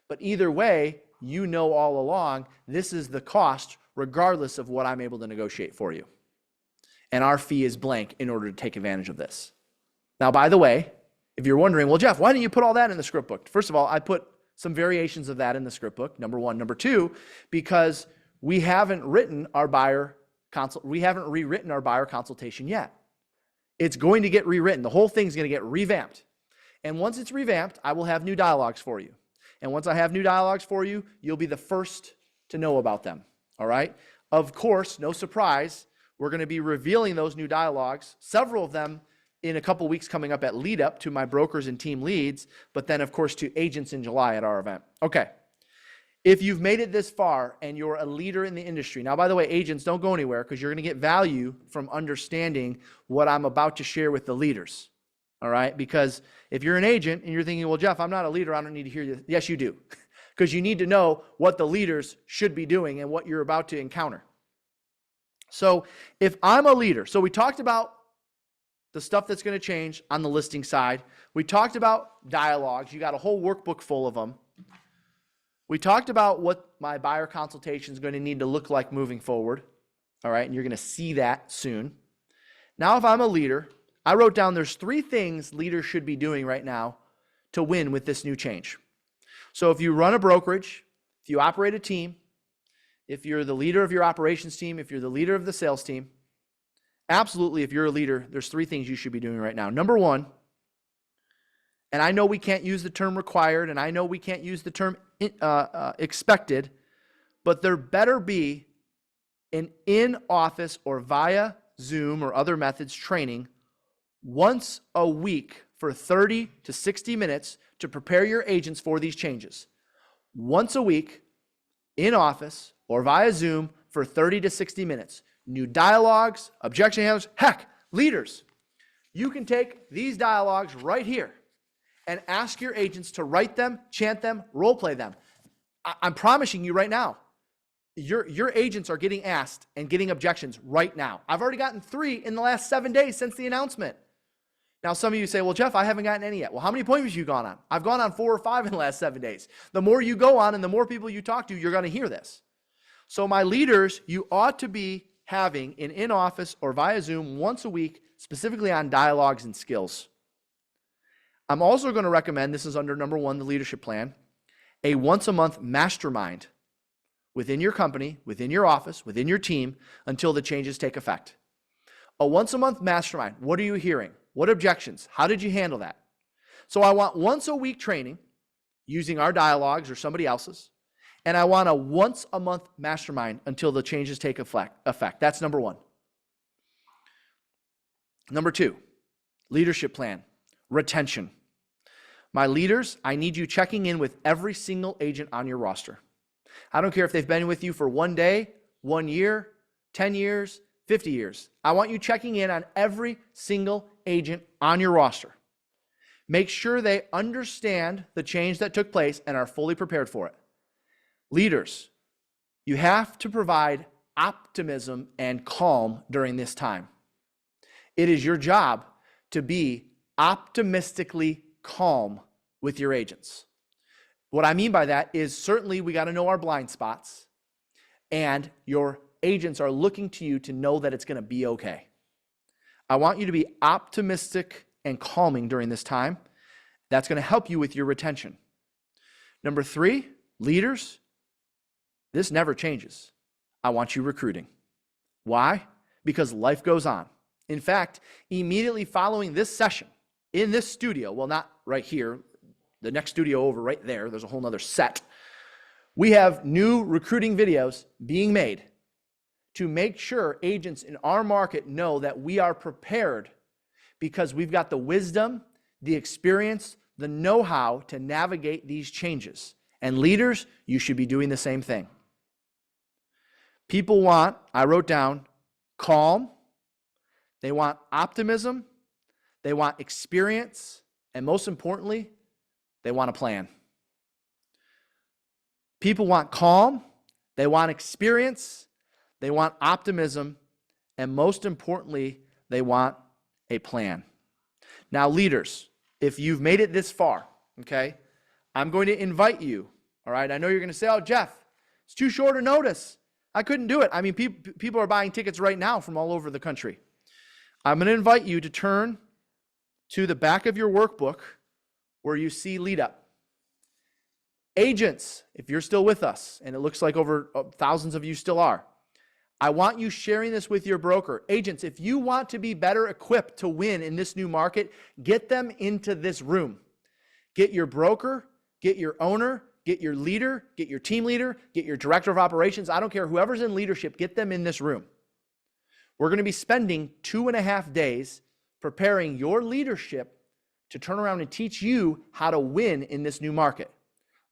But either way, you know all along, this is the cost regardless of what I'm able to negotiate for you. And our fee is blank in order to take advantage of this. Now, by the way, if you're wondering, well, Jeff, why didn't you put all that in the script book? First of all, I put some variations of that in the script book, number one. Number two, because we haven't rewritten our buyer consultation yet. It's going to get rewritten. The whole thing's going to get revamped. And once it's revamped, I will have new dialogues for you. And once I have new dialogues for you, you'll be the first to know about them. All right? Of course, no surprise, we're going to be revealing those new dialogues, several of them in a couple weeks coming up at lead up to my brokers and team leads, but then of course to agents in July at our event. Okay. If you've made it this far and you're a leader in the industry, now, by the way, agents, don't go anywhere because you're going to get value from understanding what I'm about to share with the leaders. All right? Because if you're an agent and you're thinking, well, Jeff, I'm not a leader, I don't need to hear you. Yes, you do. Because you need to know what the leaders should be doing and what you're about to encounter. So if I'm a leader, so we talked about the stuff that's going to change on the listing side. We talked about dialogues. You got a whole workbook full of them. We talked about what my buyer consultation is going to need to look like moving forward. All right, and you're going to see that soon. Now, if I'm a leader, I wrote down there's 3 things leaders should be doing right now to win with this new change. So if you run a brokerage, if you operate a team, if you're the leader of your operations team, if you're the leader of the sales team, absolutely, if you're a leader, there's 3 things you should be doing right now. Number 1, and I know we can't use the term required, and I know we can't use the term expected, but there better be an in-office or via Zoom or other methods training once a week for 30 to 60 minutes to prepare your agents for these changes. Once a week, in office or via Zoom for 30 to 60 minutes. New dialogues, objection handlers, heck, leaders. You can take these dialogues right here and ask your agents to write them, chant them, role play them. I'm promising you right now, your agents are getting asked and getting objections right now. I've already gotten 3 in the last 7 days since the announcement. Now, some of you say, well, Jeff, I haven't gotten any yet. Well, how many appointments have you gone on? I've gone on 4 or 5 in the last 7 days. The more you go on and the more people you talk to, you're going to hear this. So my leaders, you ought to be having an in-office or via Zoom once a week, specifically on dialogues and skills. I'm also going to recommend, this is under number 1, the leadership plan, a once-a-month mastermind within your company, within your office, within your team, until the changes take effect. A once-a-month mastermind. What are you hearing? What objections? How did you handle that? So I want once-a-week training using our dialogues or somebody else's, and I want a once-a-month mastermind until the changes take effect. That's number 1. Number 2, leadership plan, retention. My leaders, I need you checking in with every single agent on your roster. I don't care if they've been with you for 1 day, 1 year, 10 years, 50 years. I want you checking in on every single agent on your roster. Make sure they understand the change that took place and are fully prepared for it. Leaders, you have to provide optimism and calm during this time. It is your job to be optimistically calm with your agents. What I mean by that is certainly we got to know our blind spots, and your agents are looking to you to know that it's going to be okay. I want you to be optimistic and calming during this time. That's going to help you with your retention. Number 3, leaders, this never changes. I want you recruiting. Why? Because life goes on. In fact, immediately following this session in this studio, well, not right here, the next studio over right there, there's a whole nother set. We have new recruiting videos being made to make sure agents in our market know that we are prepared because we've got the wisdom, the experience, the know-how to navigate these changes. And leaders, you should be doing the same thing. People want, I wrote down, calm, they want optimism, they want experience, and most importantly, they want a plan. People want calm, they want experience, they want optimism, and most importantly, they want a plan. Now, leaders, if you've made it this far, okay, I'm going to invite you, all right? I know you're going to say, oh, Jeff, it's too short a notice. I couldn't do it. I mean, people are buying tickets right now from all over the country. I'm going to invite you to turn to the back of your workbook where you see lead up. Agents, if you're still with us, and it looks like over thousands of you still are, I want you sharing this with your broker. Agents, if you want to be better equipped to win in this new market, get them into this room. Get your broker, get your owner, get your leader, get your team leader, get your director of operations. I don't care, whoever's in leadership, get them in this room. We're going to be spending 2.5 days preparing your leadership to turn around and teach you how to win in this new market.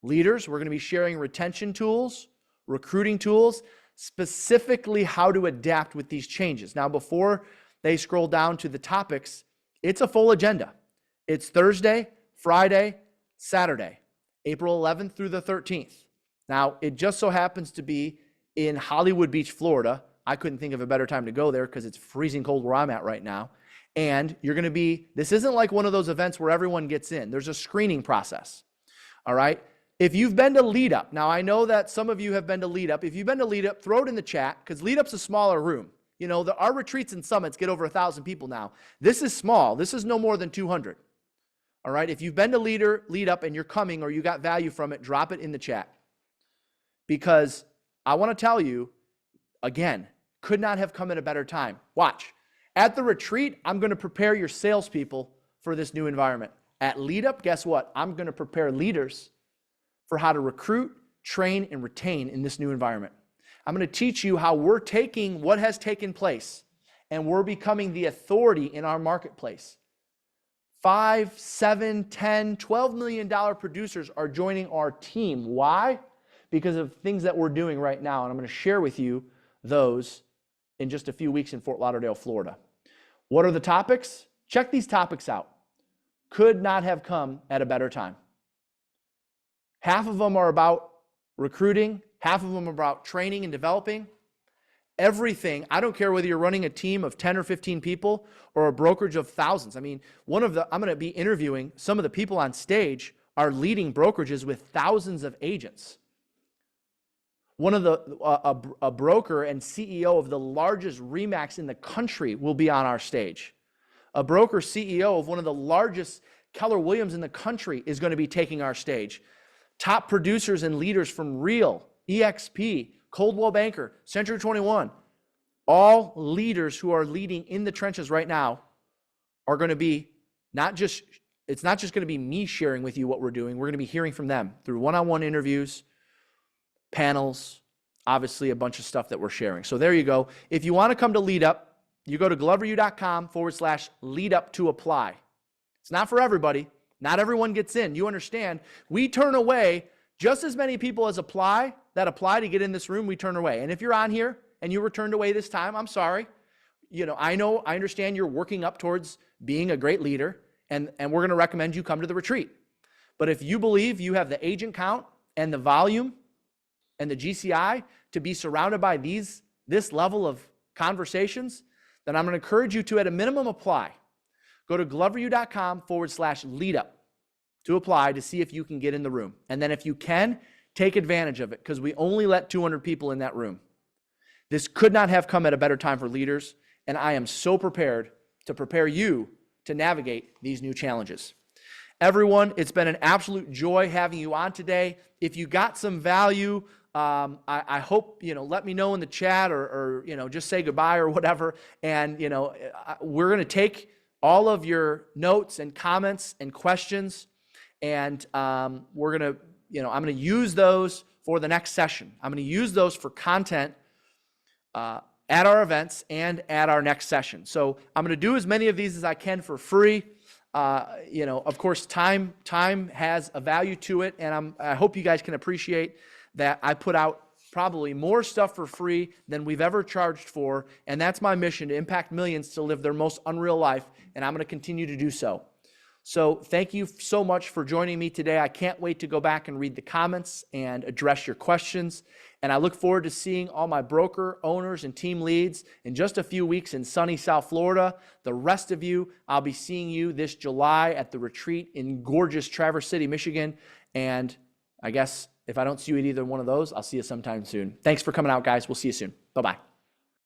Leaders, we're going to be sharing retention tools, recruiting tools, specifically how to adapt with these changes. Now, before they scroll down to the topics, it's a full agenda. It's Thursday, Friday, Saturday, April 11th through the 13th. Now, it just so happens to be in Hollywood Beach, Florida. I couldn't think of a better time to go there because it's freezing cold where I'm at right now. And you're going to be, this isn't like one of those events where everyone gets in. There's a screening process. All right? If you've been to Lead Up, now I know that some of you have been to Lead Up. If you've been to Lead Up, throw it in the chat because Lead Up's a smaller room. You know, our retreats and summits get over 1,000 people now. This is small. This is no more than 200. All right? If you've been to Lead Up and you're coming or you got value from it, drop it in the chat. Because I want to tell you, again, could not have come at a better time. Watch. At the retreat, I'm going to prepare your salespeople for this new environment. At Lead Up, guess what? I'm going to prepare leaders for how to recruit, train, and retain in this new environment. I'm going to teach you how we're taking what has taken place and we're becoming the authority in our marketplace. 5, 7, 10, $12 million producers are joining our team. Why? Because of things that we're doing right now. And I'm going to share with you those in just a few weeks in Fort Lauderdale, Florida. What are the topics? Check these topics out. Could not have come at a better time. Half of them are about recruiting. Half of them are about training and developing. Everything. I don't care whether you're running a team of 10 or 15 people or a brokerage of thousands. I mean, I'm going to be interviewing some of the people on stage are leading brokerages with thousands of agents. One of a broker and CEO of the largest RE/MAX in the country will be on our stage. A broker CEO of one of the largest Keller Williams in the country is going to be taking our stage. Top producers and leaders from Real, EXP, Coldwell Banker, Century 21, all leaders who are leading in the trenches right now are going to be it's not just going to be me sharing with you what we're doing. We're going to be hearing from them through one-on-one interviews, panels, obviously a bunch of stuff that we're sharing. So there you go. If you want to come to Lead Up, you go to gloveru.com/lead up to apply. It's not for everybody. Not everyone gets in. You understand? We turn away just as many people as apply to get in this room. We turn away. And if you're on here and you were turned away this time, I'm sorry. You know, I understand you're working up towards being a great leader, and we're going to recommend you come to the retreat. But if you believe you have the agent count and the volume and the GCI to be surrounded by this level of conversations, then I'm going to encourage you to, at a minimum, apply. Go to gloveru.com/lead up to apply to see if you can get in the room. And then if you can, take advantage of it because we only let 200 people in that room. This could not have come at a better time for leaders, and I am so prepared to prepare you to navigate these new challenges. Everyone, it's been an absolute joy having you on today. If you got some value, I hope, let me know in the chat or just say goodbye or whatever. And, we're going to take all of your notes and comments and questions, and we're going to, I'm going to use those for the next session. I'm going to use those for content at our events and at our next session. So I'm going to do as many of these as I can for free. Of course, time has a value to it, and I hope you guys can appreciate that I put out probably more stuff for free than we've ever charged for. And that's my mission, to impact millions to live their most unreal life. And I'm going to continue to do so. So thank you so much for joining me today. I can't wait to go back and read the comments and address your questions. And I look forward to seeing all my broker owners and team leads in just a few weeks in sunny South Florida. The rest of you, I'll be seeing you this July at the retreat in gorgeous Traverse City, Michigan. And I guess if I don't see you at either one of those, I'll see you sometime soon. Thanks for coming out, guys. We'll see you soon. Bye-bye.